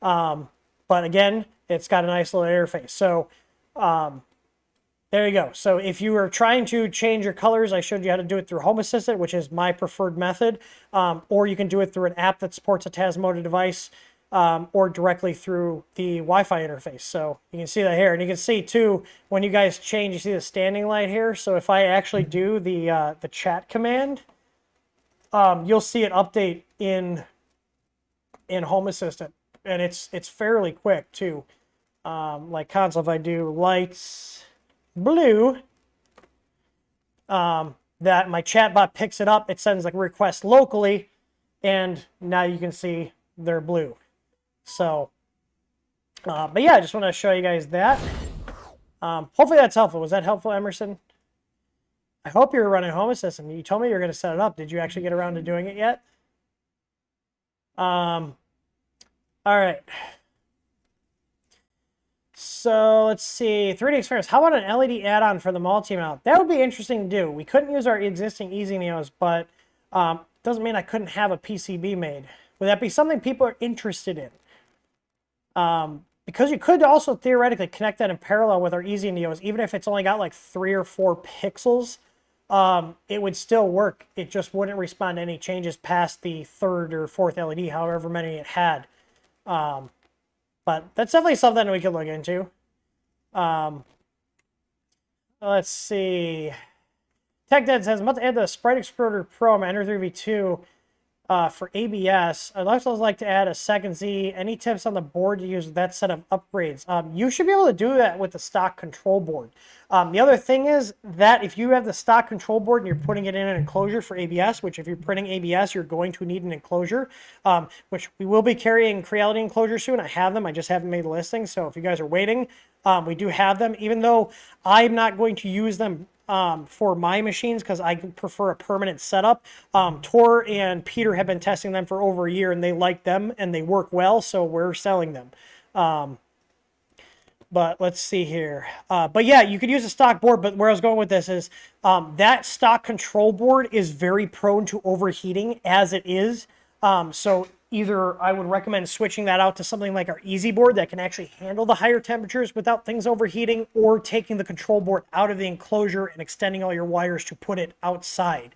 But again, it's got a nice little interface. So there you go. So if you are trying to change your colors, I showed you how to do it through Home Assistant, which is my preferred method, or you can do it through an app that supports a Tesmoda device, or directly through the Wi-Fi interface. So you can see that here, and you can see too when you guys change, you see the standing light here. So if I actually do the chat command, you'll see it update in Home Assistant, and it's fairly quick too. Like console, if I do lights blue, that my chatbot picks it up. It sends like a request locally, and now you can see they're blue. So, but yeah, I just want to show you guys that. Hopefully that's helpful. Was that helpful, Emerson? I hope you're running Home Assistant. You told me you were going to set it up. Did you actually get around to doing it yet? All right. So let's see, 3D experience. How about an LED add-on for the multi-mount? That would be interesting to do. We couldn't use our existing Easy Neos, but doesn't mean I couldn't have a PCB made. Would that be something people are interested in? Because you could also theoretically connect that in parallel with our Easy Neos, even if it's only got like 3 or 4 pixels, it would still work. It just wouldn't respond to any changes past the 3rd or 4th LED, however many it had. But that's definitely something we could look into. Let's see. TechDead says, I'm about to add the Sprite Extruder Pro on my Ender 3v2 for ABS. I'd also like to add a second Z. Any tips on the board to use with that set of upgrades? You should be able to do that with the stock control board. The other thing is that if you have the stock control board and you're putting it in an enclosure for ABS, which if you're printing ABS, you're going to need an enclosure, which we will be carrying Creality enclosures soon. I have them. I just haven't made the listing. So if you guys are waiting, we do have them, even though I'm not going to use them for my machines because I prefer a permanent setup. Tor and Peter have been testing them for over a year, and they like them and they work well, so we're selling them. But let's see here. But yeah, you could use a stock board, but where I was going with this is that stock control board is very prone to overheating as it is. So either I would recommend switching that out to something like our Easy board that can actually handle the higher temperatures without things overheating, or taking the control board out of the enclosure and extending all your wires to put it outside.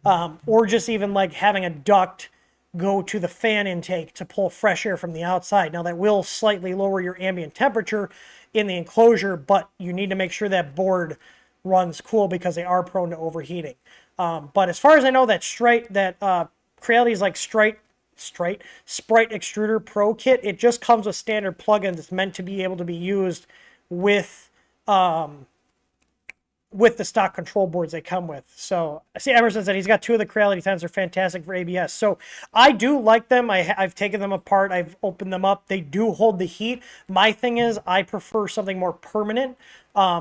Or just even like having a duct go to the fan intake to pull fresh air from the outside. Now that will slightly lower your ambient temperature in the enclosure, but you need to make sure that board runs cool because they are prone to overheating. But as far as I know, that Creality's like Sprite Extruder Pro kit, it just comes with standard plugins. It's meant to be able to be used with the stock control boards they come with. So I see Emerson said he's got 2 of the Creality 10s. They're fantastic for ABS. So I do like them. I've taken them apart. I've opened them up. They do hold the heat. My thing is I prefer something more permanent.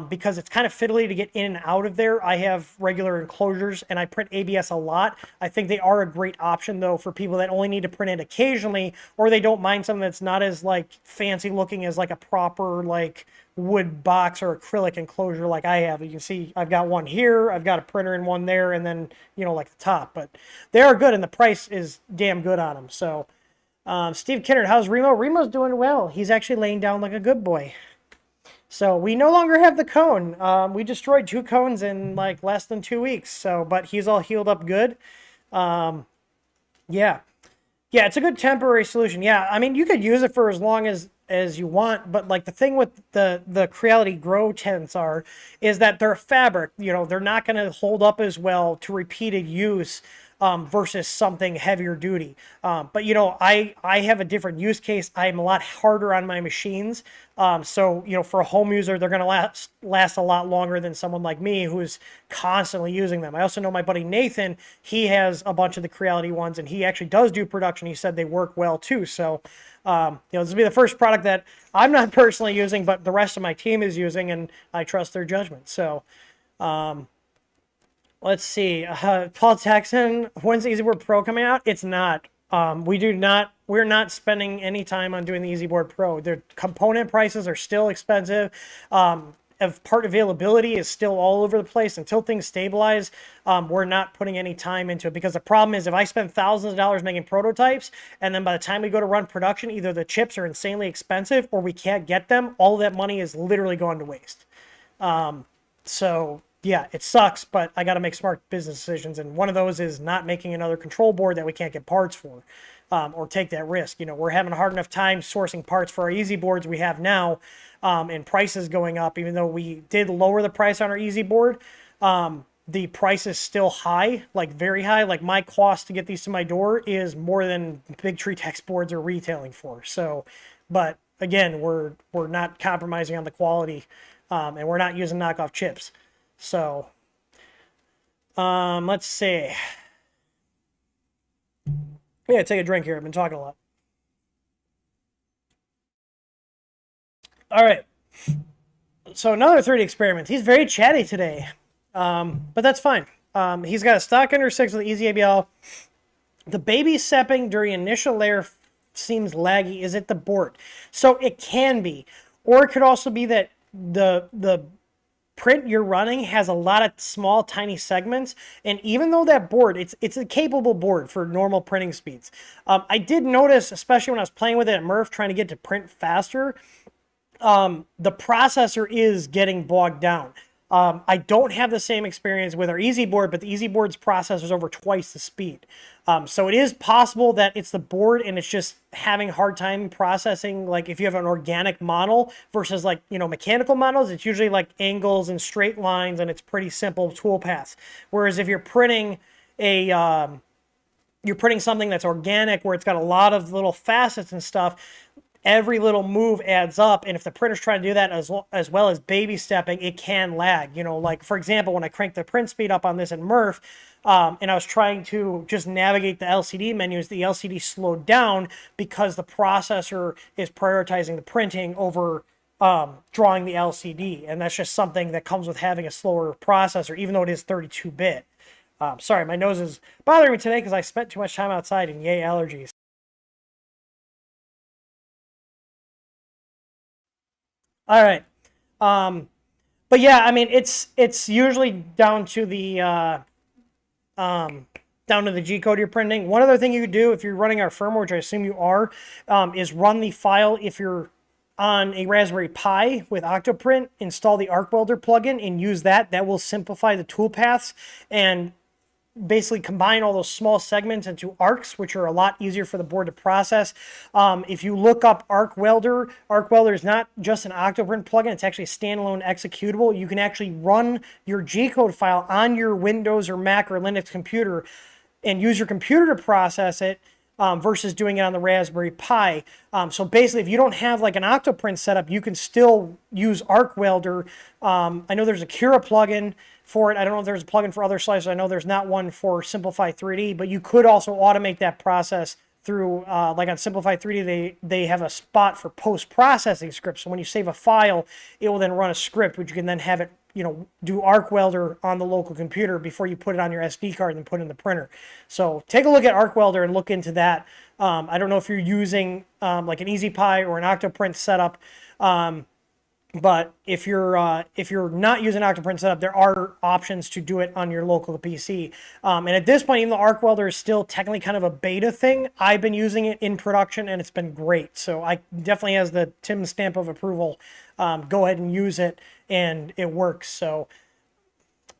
because it's kind of fiddly to get in and out of there. I have regular enclosures and I print ABS a lot. I think they are a great option though for people that only need to print it occasionally, or they don't mind something that's not as like fancy looking as like a proper like wood box or acrylic enclosure like I have. You can see I've got one here, I've got a printer in one there, and then, you know, like the top. But they are good and the price is damn good on them. So Steve Kinnard, how's Remo? Remo's doing well. He's actually laying down like a good boy. So we no longer have the cone. We destroyed 2 cones in like less than 2 weeks. So, but he's all healed up good. Yeah. Yeah, it's a good temporary solution. Yeah, I mean, you could use it for as long as you want, but like the thing with the Creality Grow tents is that they're fabric. You know, they're not going to hold up as well to repeated use versus something heavier duty. But you know, I have a different use case. I'm a lot harder on my machines. So, you know, for a home user, they're going to last a lot longer than someone like me who's constantly using them. I also know my buddy Nathan, he has a bunch of the Creality ones and he actually does do production. He said they work well too. So, you know, this will be the first product that I'm not personally using, but the rest of my team is using, and I trust their judgment. So, let's see. Paul Texan, when's the EasyBoard Pro coming out? It's not. We're not spending any time on doing the EasyBoard Pro. The component prices are still expensive. Part availability is still all over the place. Until things stabilize, we're not putting any time into it, because the problem is if I spend thousands of dollars making prototypes and then by the time we go to run production, either the chips are insanely expensive or we can't get them, all of that money is literally going to waste. So yeah, it sucks, but I got to make smart business decisions. And one of those is not making another control board that we can't get parts for, or take that risk. You know, we're having a hard enough time sourcing parts for our easy boards we have now, and prices going up. Even though we did lower the price on our easy board, the price is still high, like very high. Like my cost to get these to my door is more than Big Tree Tex boards are retailing for. So, but again, we're not compromising on the quality, and we're not using knockoff chips. So, let's see. Yeah, take a drink here. I've been talking a lot. All right. So another 3D experiment. He's very chatty today, but that's fine. He's got a stock Ender 6 with easy ABL. The baby stepping during initial layer seems laggy. Is it the board? So it can be, or it could also be that the print you're running has a lot of small tiny segments, and even though that board it's a capable board for normal printing speeds, I did notice, especially when I was playing with it at Murph trying to get to print faster, the processor is getting bogged down. I don't have the same experience with our easy board, but the easy board's processor is over twice the speed. So it is possible that it's the board and it's just having a hard time processing. Like if you have an organic model versus like, you know, mechanical models, it's usually like angles and straight lines and it's pretty simple tool paths. Whereas if you're printing something that's organic where it's got a lot of little facets and stuff, every little move adds up, and if the printer's trying to do that as well as baby stepping, it can lag. You know, like for example, when I cranked the print speed up on this in Murph, and I was trying to just navigate the LCD menus, the LCD slowed down because the processor is prioritizing the printing over drawing the LCD, and that's just something that comes with having a slower processor, even though it is 32-bit. Sorry, my nose is bothering me today because I spent too much time outside, and yay, allergies. All right. But yeah, I mean, it's usually down to the G code you're printing. One other thing you could do if you're running our firmware, which I assume you are, is run the file if you're on a Raspberry Pi with Octoprint, install the Arc Welder plugin and use that. That will simplify the toolpaths and basically combine all those small segments into arcs, which are a lot easier for the board to process. If you look up Arc Welder is not just an Octoprint plugin, it's actually a standalone executable. You can actually run your G-code file on your Windows or Mac or Linux computer and use your computer to process it, versus doing it on the Raspberry Pi. So basically, if you don't have like an Octoprint setup, you can still use Arc Welder. I know there's a Cura plugin for it. I don't know if there's a plugin for other slicers. I know there's not one for Simplify 3D, but you could also automate that process through, like on Simplified 3D, they have a spot for post-processing scripts. So when you save a file, it will then run a script, which you can then have it, do Arc Welder on the local computer before you put it on your SD card and put it in the printer. So take a look at Arc Welder and look into that. I don't know if you're using like an EasyPi or an Octoprint setup. But if you're not using Octoprint setup, there are options to do it on your local PC. And at this point, even though Arc Welder is still technically kind of a beta thing, I've been using it in production and it's been great. So I definitely has the Tim stamp of approval. Go ahead and use it, and it works. So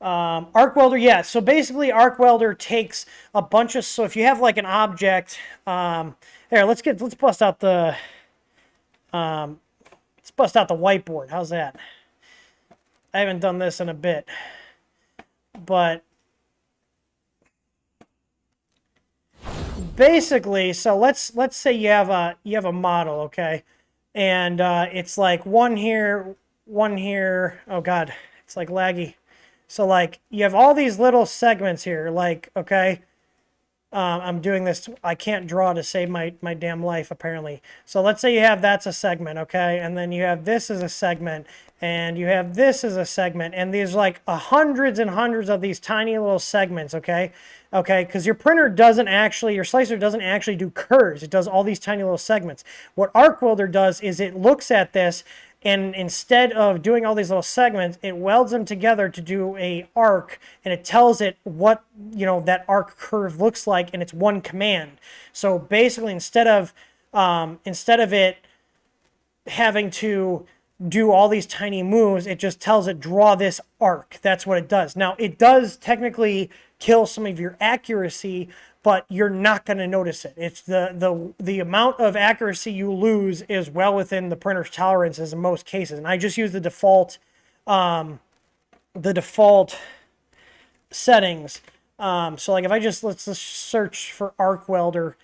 Arc Welder, yeah. So basically, Arc Welder takes a bunch of. So if you have like an object, here, let's bust out the. Let's bust out the whiteboard. How's that? I haven't done this in a bit. But basically, so let's say you have a model, okay? And it's like one here. Oh god, it's like laggy. So like you have all these little segments here, like, okay. I'm doing this, I can't draw to save my damn life, apparently. So let's say you have that's a segment, okay? And then you have this as a segment, and you have this as a segment, and there's like hundreds and hundreds of these tiny little segments, okay? Okay, because your printer doesn't actually, your slicer doesn't actually do curves. It does all these tiny little segments. What Arc Welder does is it looks at this, and instead of doing all these little segments, it welds them together to do a arc, and it tells it what, that arc curve looks like, and it's one command. So basically, instead of it having to do all these tiny moves, it just tells it draw this arc. That's what it does. Now, it does technically kill some of your accuracy, but you're not going to notice it. It's the amount of accuracy you lose is well within the printer's tolerances in most cases. And I just use the default settings. So like if I let's just search for Arc Welder,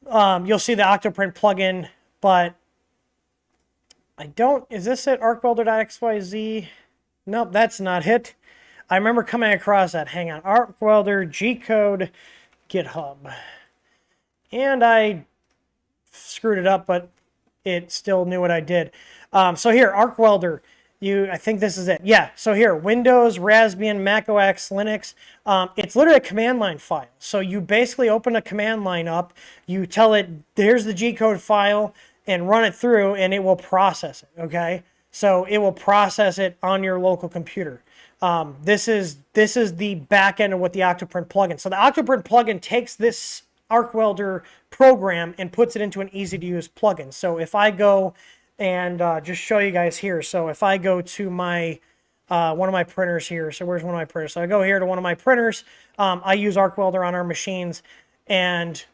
you'll see the Octoprint plugin, but is this it? arcwelder.xyz? Nope, that's not it. I remember coming across that. Hang on. Arc Welder G-code GitHub. And I screwed it up, but it still knew what I did. So here, Arc Welder. I think this is it. Yeah, so here, Windows, Raspbian, Mac OS, Linux. It's literally a command line file. So you basically open a command line up, you tell it, there's the G-code file, and run it through, and it will process it, okay? So it will process it on your local computer. This is the back end of what the Octoprint plugin. So the Octoprint plugin takes this Arc Welder program and puts it into an easy-to-use plugin. So if I go and just show you guys here. So if I go to my one of my printers here. So where's one of my printers? So I go here to one of my printers. I use Arc Welder on our machines, and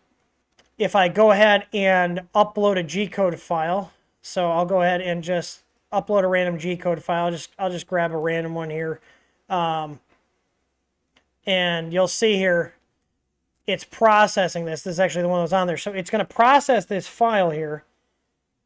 if I go ahead and upload a G-code file, so I'll go ahead and just upload a random G-code file. I'll just grab a random one here. And you'll see here, it's processing this. This is actually the one that's on there. So it's going to process this file here.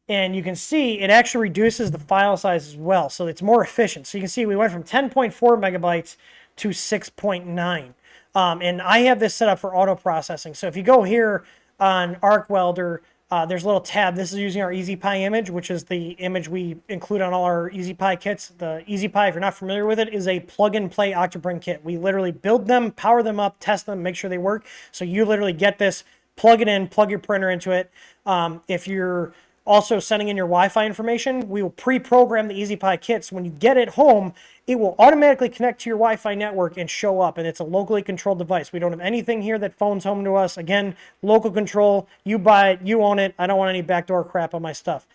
And you can see it actually reduces the file size as well. So it's more efficient. So you can see we went from 10.4 megabytes to 6.9. And I have this set up for auto processing. So if you go here on Arc Welder, there's a little tab. This is using our EasyPi image, which is the image we include on all our EasyPi kits. The EasyPi, if you're not familiar with it, is a plug-and-play Octoprint kit. We literally build them, power them up, test them, make sure they work. So you literally get this, plug it in, plug your printer into it. If you're also sending in your Wi-Fi information, we will pre-program the EasyPi kits. When you get it home, it will automatically connect to your Wi-Fi network and show up, and it's a locally controlled device. We don't have anything here that phones home to us. Again, local control. You buy it, you own it. I don't want any backdoor crap on my stuff.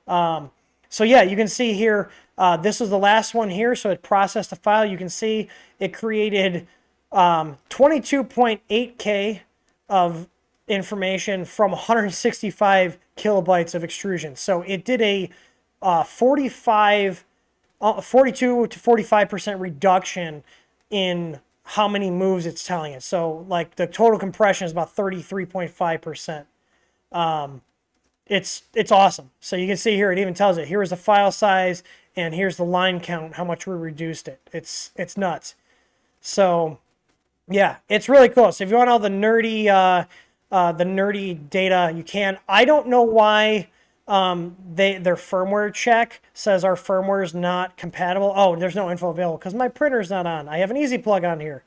So yeah, you can see here, this is the last one here, so it processed the file. You can see it created 22.8K of information from 165 kilobytes of extrusion. So it did a 42 to 45% reduction in how many moves it's telling it. So like the total compression is about 33.5%. It's awesome. So you can see here, it even tells it, here's the file size and here's the line count, how much we reduced it. It's nuts. So yeah, it's really cool. So if you want all the nerdy the nerdy data, you can. I don't know why their firmware check says our firmware is not compatible. Oh, there's no info available because my printer's not on. I have an easy plug on here.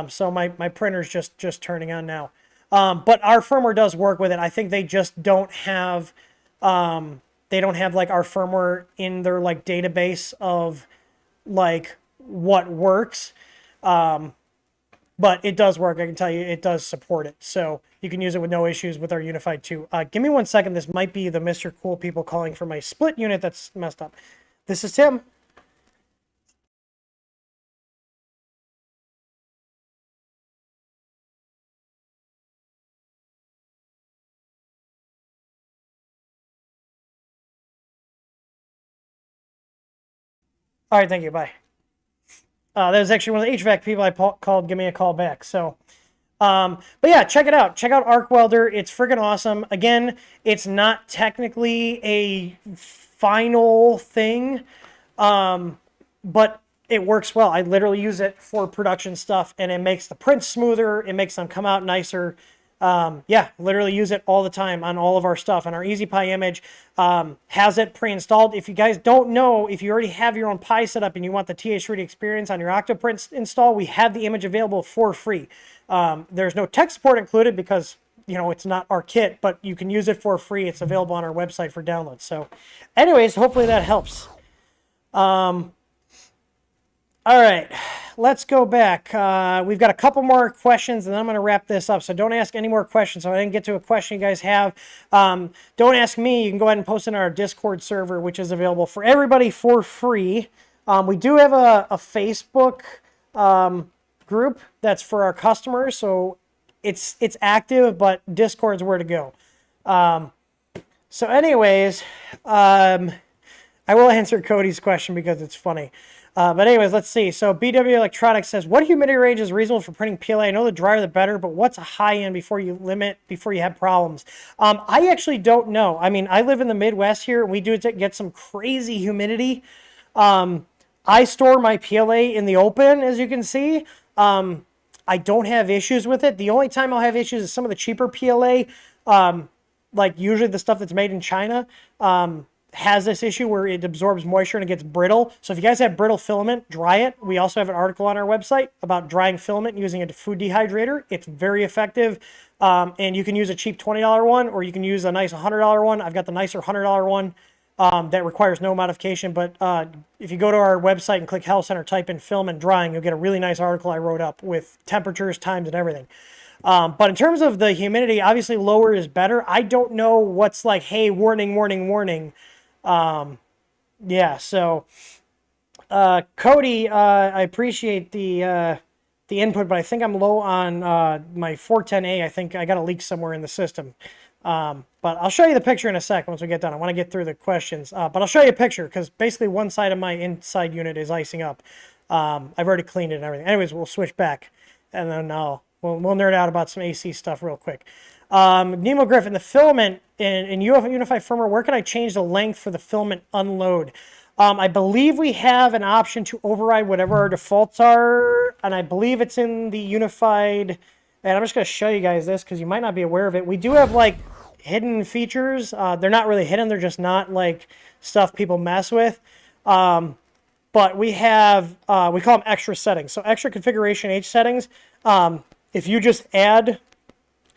So my printer's just turning on now. But our firmware does work with it. I think they just don't have like our firmware in their like database of like what works. But it does work. I can tell you it does support it. So you can use it with no issues with our Unified 2. Give me 1 second. This might be the Mr. Cool people calling for my split unit that's messed up. This is Tim. All right, thank you. Bye. That was actually one of the HVAC people I called. Give me a call back. So, but yeah, check it out. Check out Arc Welder. It's freaking awesome. Again, it's not technically a final thing, but it works well. I literally use it for production stuff, and it makes the prints smoother. It makes them come out nicer. Yeah, literally use it all the time on all of our stuff. And our EasyPi image has it pre-installed. If you guys don't know, if you already have your own Pi set up and you want the TH3D experience on your Octoprint install, we have the image available for free. There's no tech support included because, you know, it's not our kit, but you can use it for free. It's available on our website for download. So anyways, hopefully that helps. All right, let's go back. We've got a couple more questions, and then I'm going to wrap this up. So don't ask any more questions. So I didn't get to a question you guys have. Don't ask me. You can go ahead and post it in our Discord server, which is available for everybody for free. We do have a Facebook group that's for our customers, so it's active, but Discord's where to go. So anyways, I will answer Cody's question because it's funny. But anyways, let's see. So BW Electronics says, what humidity range is reasonable for printing PLA? I know the drier the better, but what's a high end before you have problems? I actually don't know. I mean, I live in the Midwest here, and we do get some crazy humidity. I store my PLA in the open, as you can see. I don't have issues with it. The only time I'll have issues is some of the cheaper PLA, like usually the stuff that's made in China, has this issue where it absorbs moisture and it gets brittle. So if you guys have brittle filament, dry it. We also have an article on our website about drying filament using a food dehydrator. It's very effective. And you can use a cheap $20 one, or you can use a nice $100 one. I've got the nicer $100 one that requires no modification. But if you go to our website and click Health Center, type in filament drying, you'll get a really nice article I wrote up with temperatures, times, and everything. But in terms of the humidity, obviously lower is better. I don't know what's like, hey, warning, warning, warning. Yeah, so Cody, I appreciate the input, but I think I'm low on my 410A. I think I got a leak somewhere in the system. But I'll show you the picture in a sec once we get done. I want to get through the questions. But I'll show you a picture because basically one side of my inside unit is icing up. I've already cleaned it and everything. Anyways, we'll switch back, and then we'll nerd out about some AC stuff real quick. Nemo Griffin, the filament in Unified Firmware, where can I change the length for the filament unload? I believe we have an option to override whatever our defaults are, and I believe it's in the Unified, and I'm just going to show you guys this because you might not be aware of it. We do have like hidden features. They're not really hidden. They're just not like stuff people mess with. But we have, we call them extra settings. So extra configuration H settings. If you just add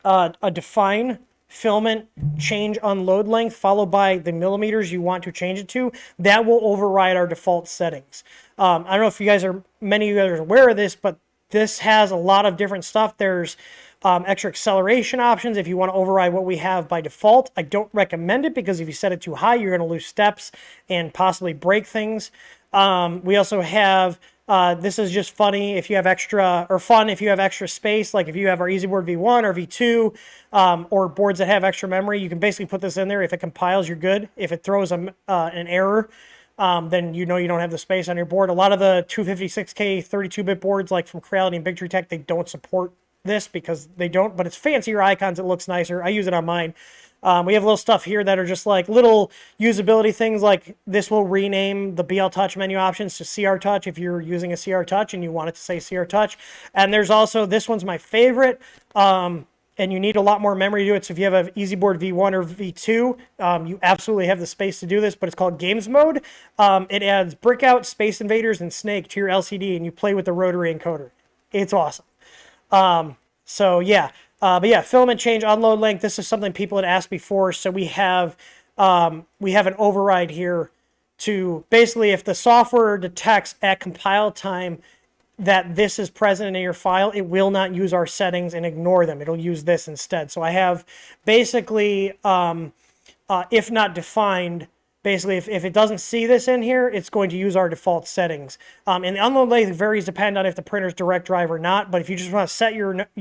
a define filament change unload length followed by the millimeters you want to change it to, that will override our default settings. I don't know if many of you guys are aware of this, but this has a lot of different stuff. There's extra acceleration options if you want to override what we have by default. I don't recommend it because if you set it too high, you're going to lose steps and possibly break things. We also have this is just funny if you have extra, or fun if you have extra space, like if you have our EasyBoard V1 or V2, or boards that have extra memory, you can basically put this in there. If it compiles, you're good. If it throws an error, then you know you don't have the space on your board. A lot of the 256K 32-bit boards, like from Creality and Big Tree Tech, they don't support this because they don't, but it's fancier icons. It looks nicer. I use it on mine. We have little stuff here that are just like little usability things, like this will rename the BL Touch menu options to CR Touch if you're using a CR Touch and you want it to say CR Touch. And there's also, this one's my favorite. and you need a lot more memory to do it. So if you have an EasyBoard V1 or V2, you absolutely have the space to do this, but it's called Games Mode. It adds Brickout, Space Invaders, and Snake to your LCD, and you play with the rotary encoder. It's awesome. So yeah, but yeah, filament change, unload length. This is something people had asked before. So we have an override here to basically, if the software detects at compile time that this is present in your file, it will not use our settings and ignore them. It'll use this instead. So I have basically, if not defined, basically if it doesn't see this in here, it's going to use our default settings. And the unload length varies depending on if the printer's direct drive or not. But if you just want to set your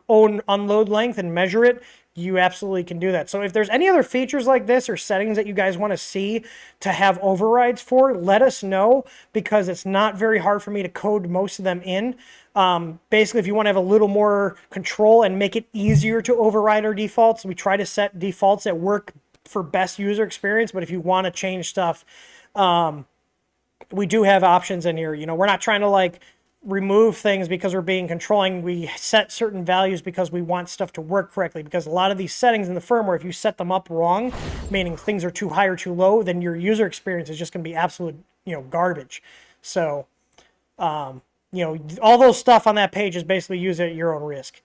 own unload length and measure it, you absolutely can do that. So if there's any other features like this or settings that you guys want to see to have overrides for, let us know, because it's not very hard for me to code most of them in. Basically, if you want to have a little more control and make it easier to override our defaults, we try to set defaults that work for best user experience. But if you want to change stuff, we do have options in here. You know, we're not trying to like remove things because we're being controlling. We set certain values because we want stuff to work correctly, because a lot of these settings in the firmware, if you set them up wrong, meaning things are too high or too low, then your user experience is just going to be absolute, you know, garbage. So, you know, all those stuff on that page is basically use it at your own risk.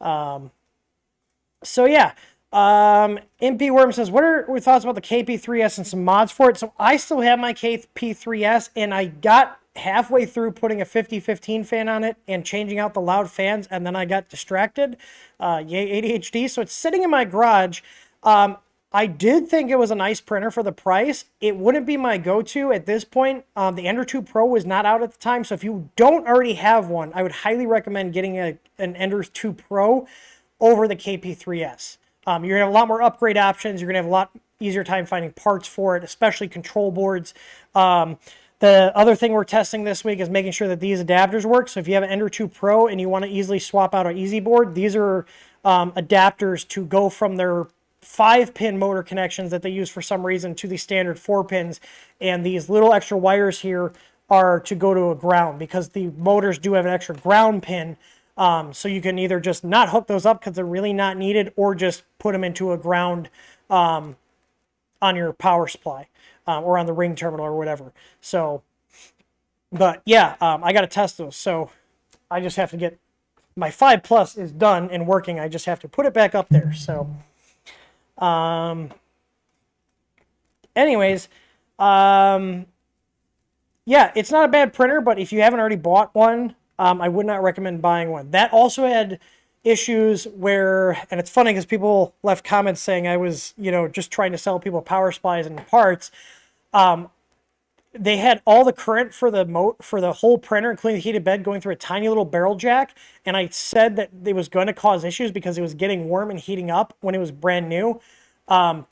So yeah, MP Worm says, what are your thoughts about the KP3S and some mods for it? So I still have my KP3S, and I got halfway through putting a 50-15 fan on it and changing out the loud fans, and then I got distracted. Yay, ADHD. So it's sitting in my garage. I did think it was a nice printer for the price. It wouldn't be my go-to at this point. The Ender 2 Pro was not out at the time, so if you don't already have one, I would highly recommend getting an Ender 2 Pro over the KP3S. You're going to have a lot more upgrade options. You're going to have a lot easier time finding parts for it, especially control boards. The other thing we're testing this week is making sure that these adapters work. So if you have an Ender 2 Pro and you want to easily swap out an EasyBoard, these are adapters to go from their 5-pin motor connections that they use for some reason to the standard 4 pins. And these little extra wires here are to go to a ground, because the motors do have an extra ground pin. So you can either just not hook those up because they're really not needed, or just put them into a ground on your power supply. Or on the ring terminal or whatever. So, but yeah, I got to test those. So I just have to get, my 5 Plus is done and working. I just have to put it back up there. So, anyways, yeah, it's not a bad printer, but if you haven't already bought one, I would not recommend buying one. That also had issues where, and it's funny because people left comments saying I was, you know, just trying to sell people power supplies and parts. They had all the current for the whole printer, including the heated bed, going through a tiny little barrel jack. And I said that it was going to cause issues because it was getting warm and heating up when it was brand new.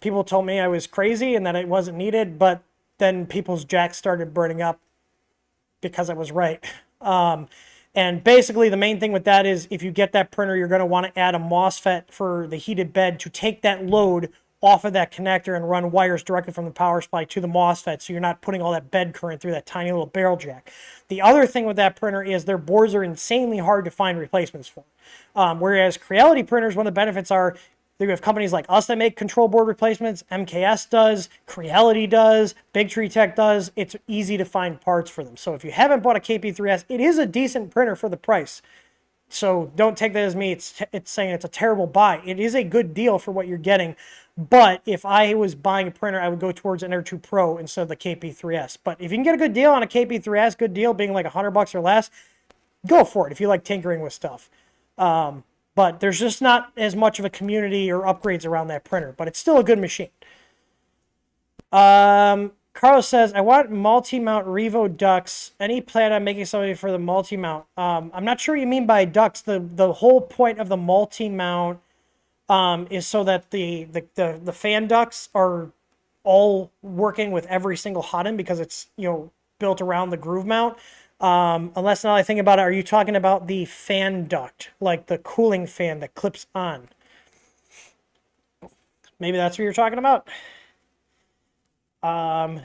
People told me I was crazy and that it wasn't needed, but then people's jacks started burning up because I was right. And basically the main thing with that is if you get that printer, you're going to want to add a MOSFET for the heated bed to take that load off of that connector and run wires directly from the power supply to the MOSFET, so you're not putting all that bed current through that tiny little barrel jack. The other thing with that printer is their boards are insanely hard to find replacements for. Whereas Creality printers, one of the benefits are you have companies like us that make control board replacements. MKS does, Creality does, Big Tree Tech does. It's easy to find parts for them. So if you haven't bought a KP3S, it is a decent printer for the price. So don't take that as me. It's saying it's a terrible buy. It is a good deal for what you're getting. But if I was buying a printer, I would go towards an Ender 2 Pro instead of the KP3S. But if you can get a good deal on a KP3S, good deal being like $100 or less, go for it if you like tinkering with stuff. But there's just not as much of a community or upgrades around that printer. But it's still a good machine. Carlos says, I want multi-mount Revo ducts. Any plan on making something for the multi-mount? I'm not sure what you mean by ducts. The whole point of the multi-mount is so that the fan ducts are all working with every single Hotend, because it's, you know, built around the groove mount. Unless now I think about it, are you talking about the fan duct, like the cooling fan that clips on? Maybe that's what you're talking about. I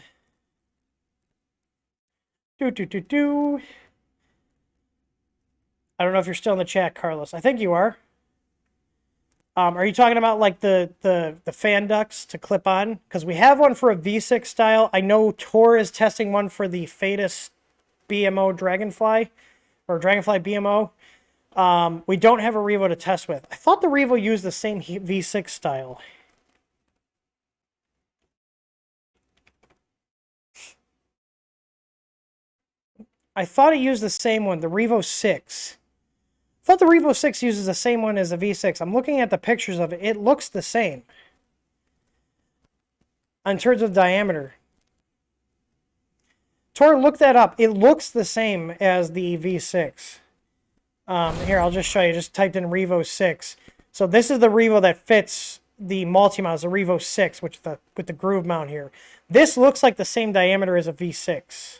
don't know if you're still in the chat, Carlos. I think you are. Are you talking about like the fan ducts to clip on? Because we have one for a V6 style. I know Tor is testing one for the Fetus BMO Dragonfly or Dragonfly BMO. We don't have a Revo to test with. I thought the Revo used the same V6 style. I thought it used the same one, the Revo 6. I thought the Revo 6 uses the same one as the V6. I'm looking at the pictures of it. It looks the same in terms of diameter. Tor, look that up. It looks the same as the V6. Here, I'll just show you. Just typed in Revo 6. So this is the Revo that fits the multi-mount, the Revo 6, which with the groove mount here. This looks like the same diameter as a V6.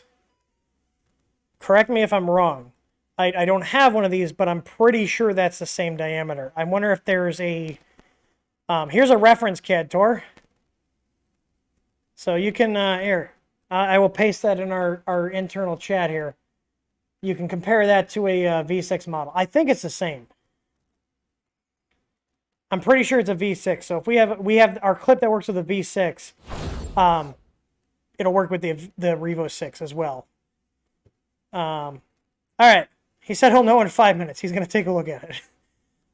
Correct me if I'm wrong. I don't have one of these, but I'm pretty sure that's the same diameter. I wonder if there's a... here's a reference CAD, Tor. So you can... here. I will paste that in our internal chat here. You can compare that to a V6 model. I think it's the same. I'm pretty sure it's a V6. So if we have our clip that works with a V6, it'll work with the Revo 6 as well. All right. He said he'll know in 5 minutes. He's going to take a look at it.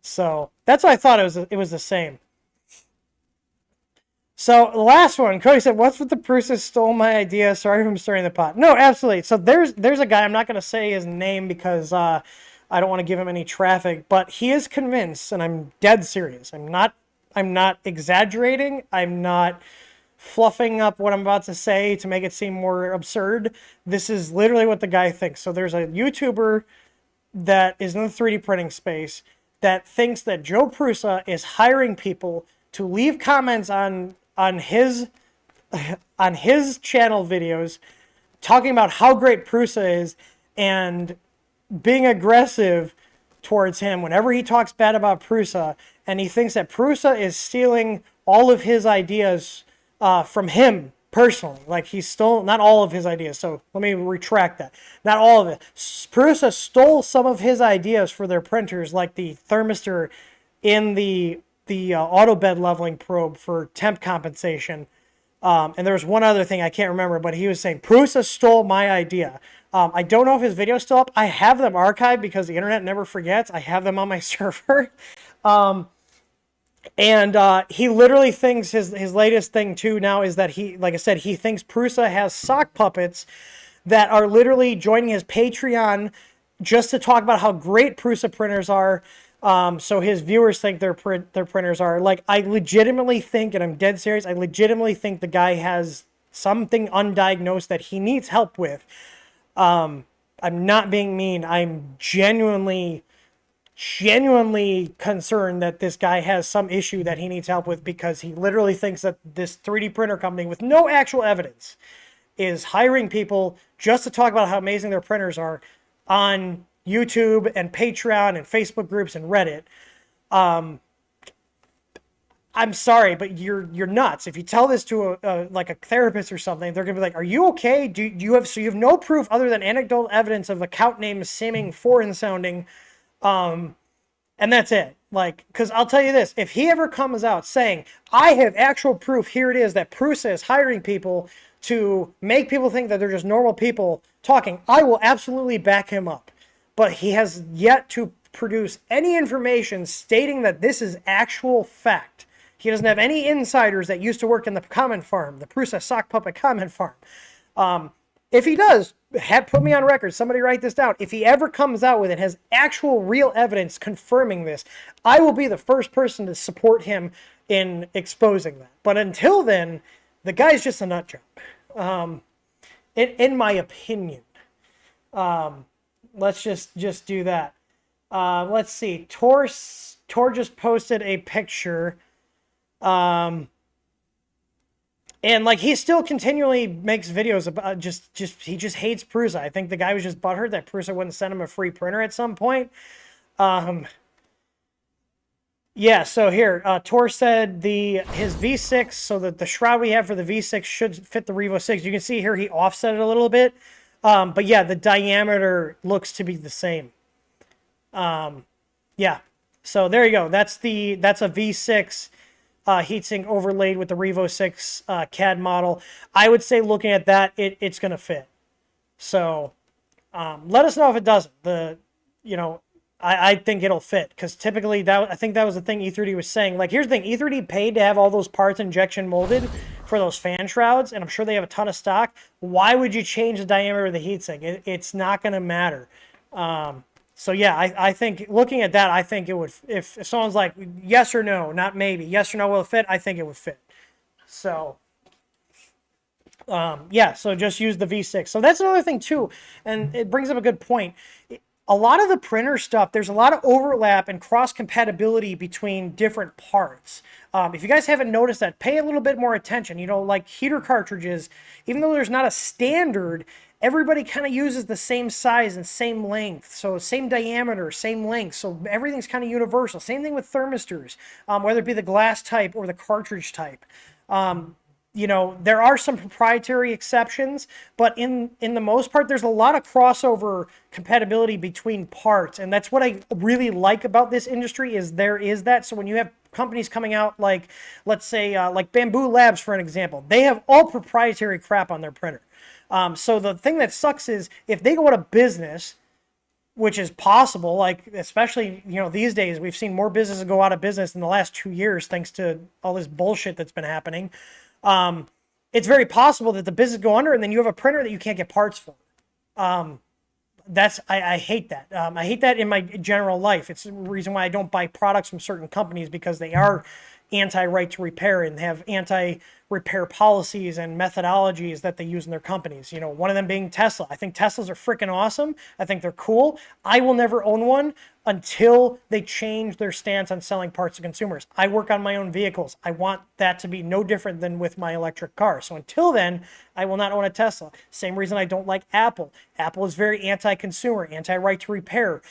So that's what I thought it was the same. So the last one, Cody said, "What's with the Prusa stole my idea? Sorry if I'm stirring the pot." No, absolutely. So there's a guy. I'm not going to say his name because I don't want to give him any traffic. But he is convinced, and I'm dead serious. I'm not exaggerating. I'm not fluffing up what I'm about to say to make it seem more absurd. This is literally what the guy thinks. So there's a YouTuber that is in the 3D printing space that thinks that Joe Prusa is hiring people to leave comments on his channel videos talking about how great Prusa is and being aggressive towards him whenever he talks bad about Prusa, and he thinks that Prusa is stealing all of his ideas from him personally. Like, he stole not all of his ideas, so let me retract that. Not all of it. Prusa stole some of his ideas for their printers, like the thermistor in the auto bed leveling probe for temp compensation. And there was one other thing I can't remember, but he was saying, Prusa stole my idea. I don't know if his video's still up. I have them archived because the internet never forgets. I have them on my server. And he literally thinks his latest thing too now is that he, like I said, he thinks Prusa has sock puppets that are literally joining his Patreon just to talk about how great Prusa printers are. So his viewers think their printers are. Like, I legitimately think, and I'm dead serious, I legitimately think the guy has something undiagnosed that he needs help with. I'm not being mean. I'm genuinely concerned that this guy has some issue that he needs help with, because he literally thinks that this 3D printer company with no actual evidence is hiring people just to talk about how amazing their printers are on YouTube and Patreon and Facebook groups and Reddit. I'm sorry, but you're nuts. If you tell this to a therapist or something, they're gonna be like, "Are you okay? Do you have no proof other than anecdotal evidence of account names seeming foreign sounding?" And that's it. Like, because I'll tell you this, if he ever comes out saying, "I have actual proof, here it is, that Prusa is hiring people to make people think that they're just normal people talking," I will absolutely back him up. But he has yet to produce any information stating that this is actual fact. He doesn't have any insiders that used to work in the comment farm, the Prusa sock puppet comment farm. If he does, put me on record. Somebody write this down. If he ever comes out with it, has actual real evidence confirming this, I will be the first person to support him in exposing that. But until then, the guy's just a nut job, in my opinion. Let's just do that. Let's see. Tor just posted a picture. And like, he still continually makes videos about he just hates Prusa. I think the guy was just butthurt that Prusa wouldn't send him a free printer at some point. Yeah, so here, Tor said his V6, so that the shroud we have for the V6 should fit the Revo 6. You can see here he offset it a little bit. But yeah, the diameter looks to be the same. Yeah. So there you go. That's a V6 heatsink overlaid with the Revo 6 CAD model. I would say looking at that, it's going to fit. So let us know if it doesn't. I think it'll fit, because typically I think that was the thing E3D was saying. Like, here's the thing: E3D paid to have all those parts injection molded for those fan shrouds, and I'm sure they have a ton of stock. Why would you change the diameter of the heatsink? It's not going to matter. So yeah, I think looking at that, I think it would. If someone's like yes or no, not maybe, yes or no, will it fit? I think it would fit. So. Yeah, so just use the V6. So that's another thing too, and it brings up a good point. A lot of the printer stuff, there's a lot of overlap and cross-compatibility between different parts. If you guys haven't noticed that, pay a little bit more attention. You know, like heater cartridges, even though there's not a standard, everybody kind of uses the same size and same length. So same diameter, same length. So everything's kind of universal. Same thing with thermistors, whether it be the glass type or the cartridge type. You know, there are some proprietary exceptions, but in the most part, there's a lot of crossover compatibility between parts. And that's what I really like about this industry, is there is that. So when you have companies coming out like, let's say, like Bamboo Labs, for an example, they have all proprietary crap on their printer. So the thing that sucks is if they go out of business, which is possible, like especially, you know, these days, we've seen more businesses go out of business in the last 2 years thanks to all this bullshit that's been happening. It's very possible that the business go under and then you have a printer that you can't get parts for. I hate that. I hate that in my general life. It's the reason why I don't buy products from certain companies, because they are anti-right to repair and have anti-repair policies and methodologies that they use in their companies. You know, one of them being Tesla. I think Teslas are freaking awesome. I think they're cool. I will never own one until they change their stance on selling parts to consumers. I work on my own vehicles. I want that to be no different than with my electric car. So until then, I will not own a Tesla. Same reason I don't like Apple. Apple is very anti-consumer, anti-right to repair.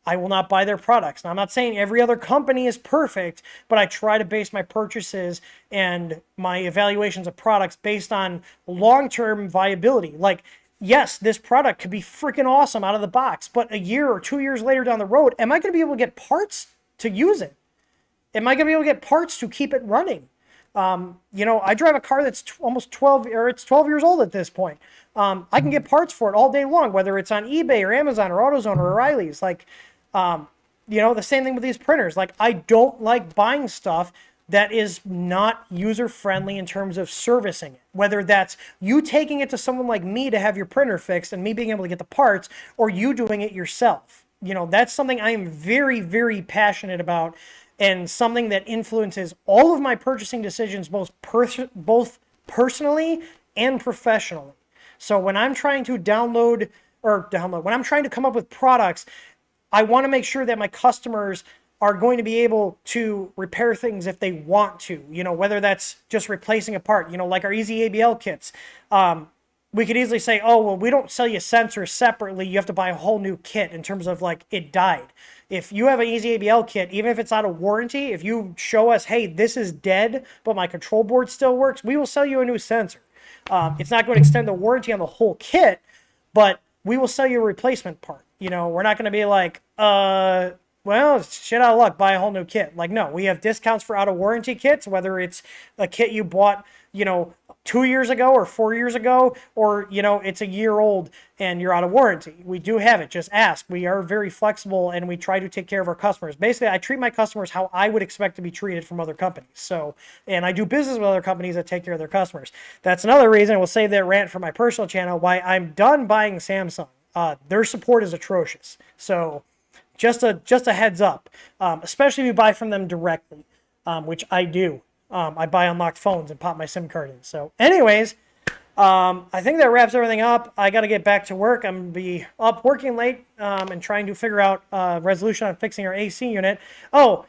I will not buy their products. Now, I'm not saying every other company is perfect, but I try to base my purchases and my evaluations of products based on long-term viability. Like, yes, this product could be freaking awesome out of the box, but a year or 2 years later down the road, am I going to be able to get parts to use it? Am I going to be able to get parts to keep it running? You know, I drive a car that's almost 12, or it's 12 years old at this point. I can get parts for it all day long, whether it's on eBay or Amazon or AutoZone or O'Reilly's. Like, you know, the same thing with these printers. Like, I don't like buying stuff that is not user-friendly in terms of servicing it. Whether that's you taking it to someone like me to have your printer fixed and me being able to get the parts, or you doing it yourself. You know, that's something I am very, very passionate about, and something that influences all of my purchasing decisions, both personally and professionally. So when I'm trying to when I'm trying to come up with products, I want to make sure that my customers are going to be able to repair things if they want to, you know, whether that's just replacing a part, you know, like our Easy ABL kits. We could easily say, oh, well, we don't sell you sensors separately. You have to buy a whole new kit in terms of like it died. If you have an Easy ABL kit, even if it's out of warranty, if you show us, hey, this is dead, but my control board still works, we will sell you a new sensor. It's not going to extend the warranty on the whole kit, but we will sell you a replacement part. You know, we're not going to be like, well, shit out of luck, buy a whole new kit. Like, no, we have discounts for out of warranty kits, whether it's a kit you bought, you know, 2 years ago or 4 years ago, or, you know, it's a year old and you're out of warranty. We do have it. Just ask. We are very flexible and we try to take care of our customers. Basically, I treat my customers how I would expect to be treated from other companies. So, and I do business with other companies that take care of their customers. That's another reason, we'll save that rant for my personal channel, why I'm done buying Samsung. Their support is atrocious. So just a heads up, especially if you buy from them directly, which I do. I buy unlocked phones and pop my SIM card in. So anyways, I think that wraps everything up. I got to get back to work. I'm going to be up working late and trying to figure out resolution on fixing our AC unit. Oh,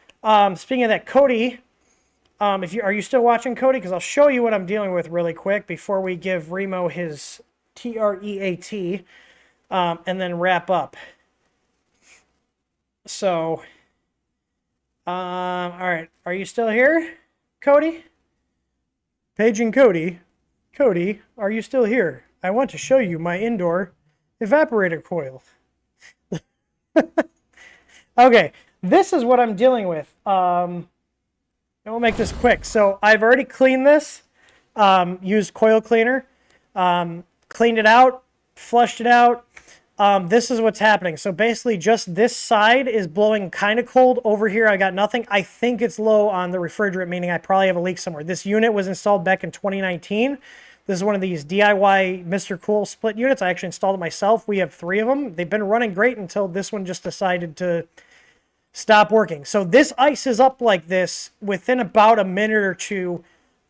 speaking of that, Cody, are you still watching, Cody? Because I'll show you what I'm dealing with really quick before we give Remo his TREAT and then wrap up. So, all right, are you still here, Cody? Paging Cody. Cody, are you still here? I want to show you my indoor evaporator coil. Okay, this is what I'm dealing with. And we'll make this quick. So I've already cleaned this, used coil cleaner, cleaned it out, flushed it out. This is what's happening. So basically just this side is blowing kind of cold. Over here I got nothing. I think it's low on the refrigerant, meaning I probably have a leak somewhere. This unit was installed back in 2019. This is one of these DIY Mr. Cool split units. I actually installed it myself. We have 3 of them. They've been running great until this one just decided to stop working. So this ices up like this within about a minute or two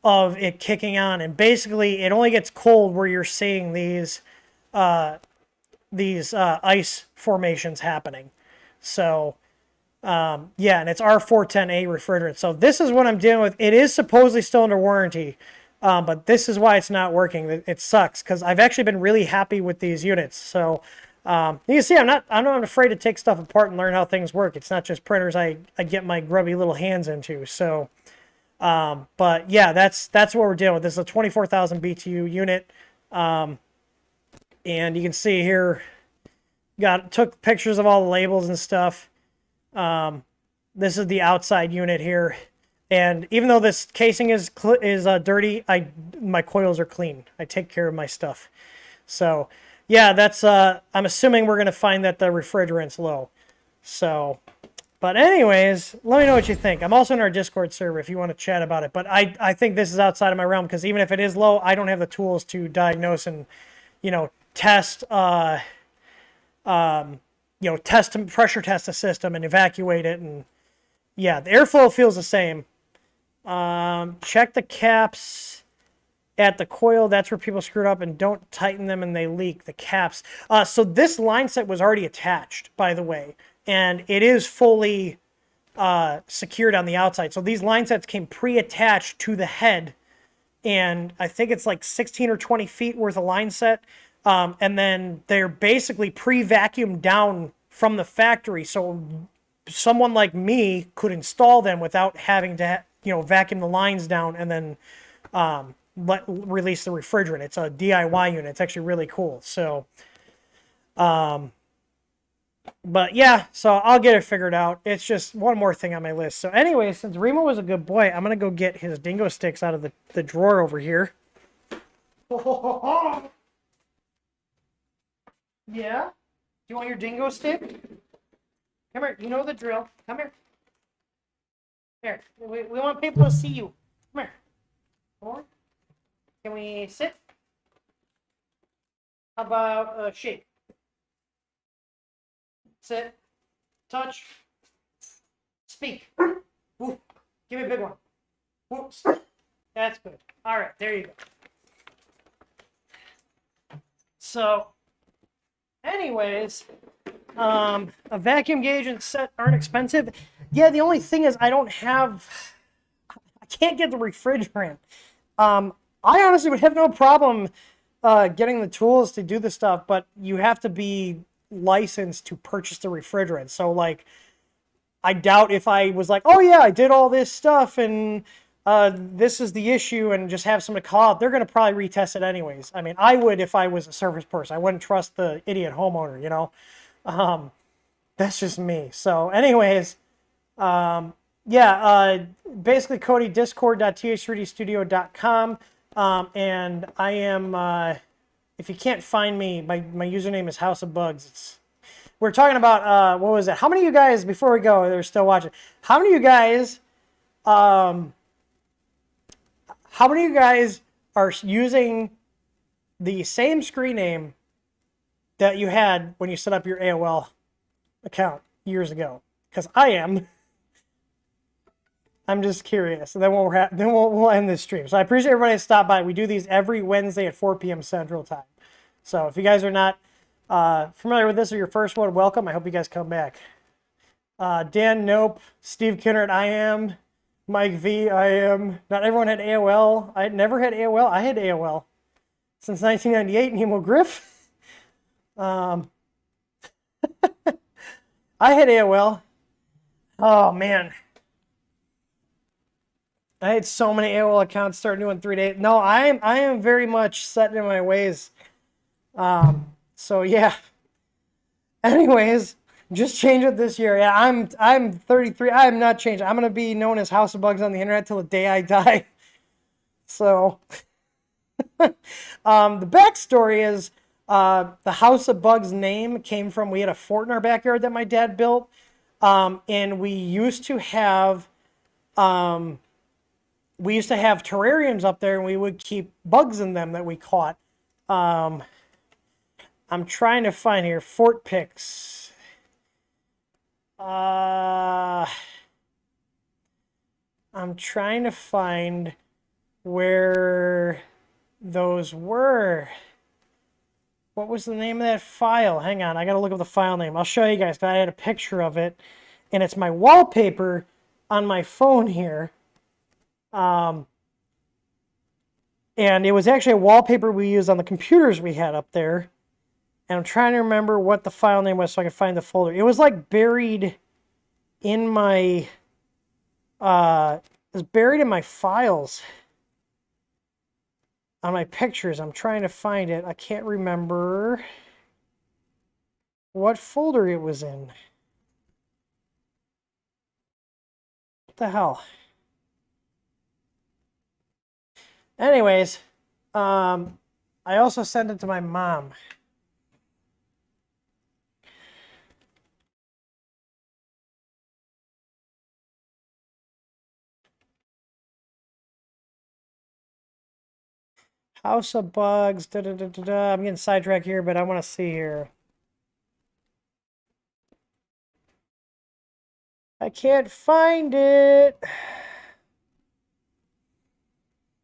of it kicking on. And basically it only gets cold where you're seeing these ice formations happening. So yeah, and it's R410A refrigerant. So this is what I'm dealing with. It is supposedly still under warranty, but this is why it's not working. It sucks because I've actually been really happy with these units. So you can see I'm not afraid to take stuff apart and learn how things work. It's not just printers I get my grubby little hands into. So but yeah, that's what we're dealing with. This is a 24,000 BTU unit. And you can see here, took pictures of all the labels and stuff. This is the outside unit here. And even though this casing is dirty, my coils are clean. I take care of my stuff. So yeah, that's, I'm assuming we're going to find that the refrigerant's low. So, but anyways, let me know what you think. I'm also in our Discord server if you want to chat about it. But I think this is outside of my realm because even if it is low, I don't have the tools to diagnose and, test, pressure test the system and evacuate it. And yeah, the airflow feels the same. Check the caps at the coil. That's where people screwed up, and don't tighten them and they leak the caps. So this line set was already attached, by the way, and it is fully secured on the outside. So these line sets came pre-attached to the head, and I think it's like 16 or 20 feet worth of line set. And then they're basically pre-vacuumed down from the factory. So someone like me could install them without having to, vacuum the lines down and then release the refrigerant. It's a DIY unit. It's actually really cool. So, but yeah, so I'll get it figured out. It's just one more thing on my list. So anyway, since Remo was a good boy, I'm going to go get his dingo sticks out of the drawer over here. Yeah? Do you want your dingo stick? Come here. You know the drill. Come here. Here. We want people to see you. Come here. Come on. Can we sit? How about shake? Sit. Touch. Speak. Woo. Give me a big one. Whoops. That's good. All right. There you go. So, anyways, a vacuum gauge and set aren't expensive. Yeah, the only thing is I can't get the refrigerant. I honestly would have no problem getting the tools to do the stuff, but you have to be licensed to purchase the refrigerant. So, like, I doubt if I was like, oh yeah, I did all this stuff and this is the issue, and just have somebody call out, they're going to probably retest it anyways. I mean, I would if I was a service person. I wouldn't trust the idiot homeowner, That's just me. So anyways, basically Cody, discord.th3dstudio.com. And I am, if you can't find me, my username is House of Bugs. We're talking about, what was it? How many of you guys, before we go, they're still watching, how many of you guys are using the same screen name that you had when you set up your AOL account years ago? Because I am. I'm just curious. And then we'll end this stream. So I appreciate everybody that stopped by. We do these every Wednesday at 4 p.m. Central Time. So if you guys are not familiar with this or your first one, welcome. I hope you guys come back. Dan, nope. Steve Kinnert, I am. Mike V, I am. Not everyone had AOL. I never had AOL. I had AOL since 1998. Nemo Griff. I had AOL. Oh man, I had so many AOL accounts. Start new in 3 days. No, I am very much set in my ways. So yeah. Anyways, Just change it this year. Yeah, I'm 33. I'm not changing. I'm gonna be known as House of Bugs on the internet till the day I die. So, the backstory is the House of Bugs name came from, we had a fort in our backyard that my dad built, and we used to have terrariums up there, and we would keep bugs in them that we caught. I'm trying to find here fort pics. I'm trying to find where those were. What was the name of that file? Hang on, I gotta look up the file name. I'll show you guys, because I had a picture of it, and it's my wallpaper on my phone here. And it was actually a wallpaper we used on the computers we had up there. And I'm trying to remember what the file name was so I can find the folder. It was like buried in my, it was buried in my files on my pictures. I'm trying to find it. I can't remember what folder it was in. What the hell? Anyways, I also sent it to my mom. House of Bugs. Da, da, da, da, da. I'm getting sidetracked here, but I want to see here. I can't find it.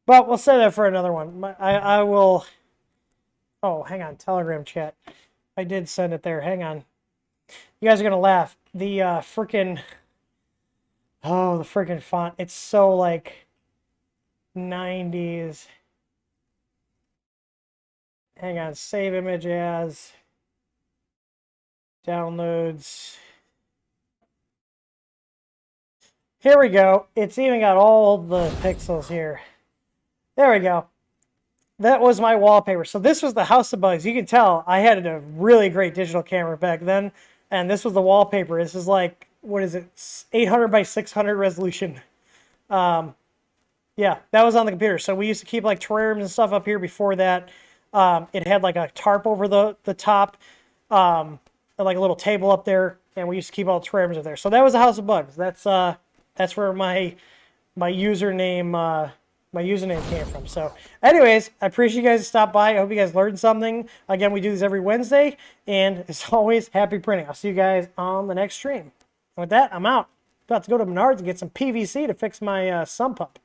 But we'll say that for another one. I will. Oh, hang on. Telegram chat. I did send it there. Hang on. You guys are going to laugh. The freaking. Oh, the freaking font. It's so like 90s. Hang on. Save image as. Downloads. Here we go. It's even got all the pixels here. There we go. That was my wallpaper. So this was the House of Bugs. You can tell I had a really great digital camera back then. And this was the wallpaper. This is like, what is it? 800 by 600 resolution. Yeah, that was on the computer. So we used to keep like terrariums and stuff up here before that. It had like a tarp over the top. And like a little table up there. And we used to keep all the terrariums up there. So that was the House of Bugs. That's where my username came from. So anyways, I appreciate you guys stopped by. I hope you guys learned something. Again, we do this every Wednesday, and as always, happy printing. I'll see you guys on the next stream. And with that, I'm out. About to go to Menards and get some PVC to fix my sump pump.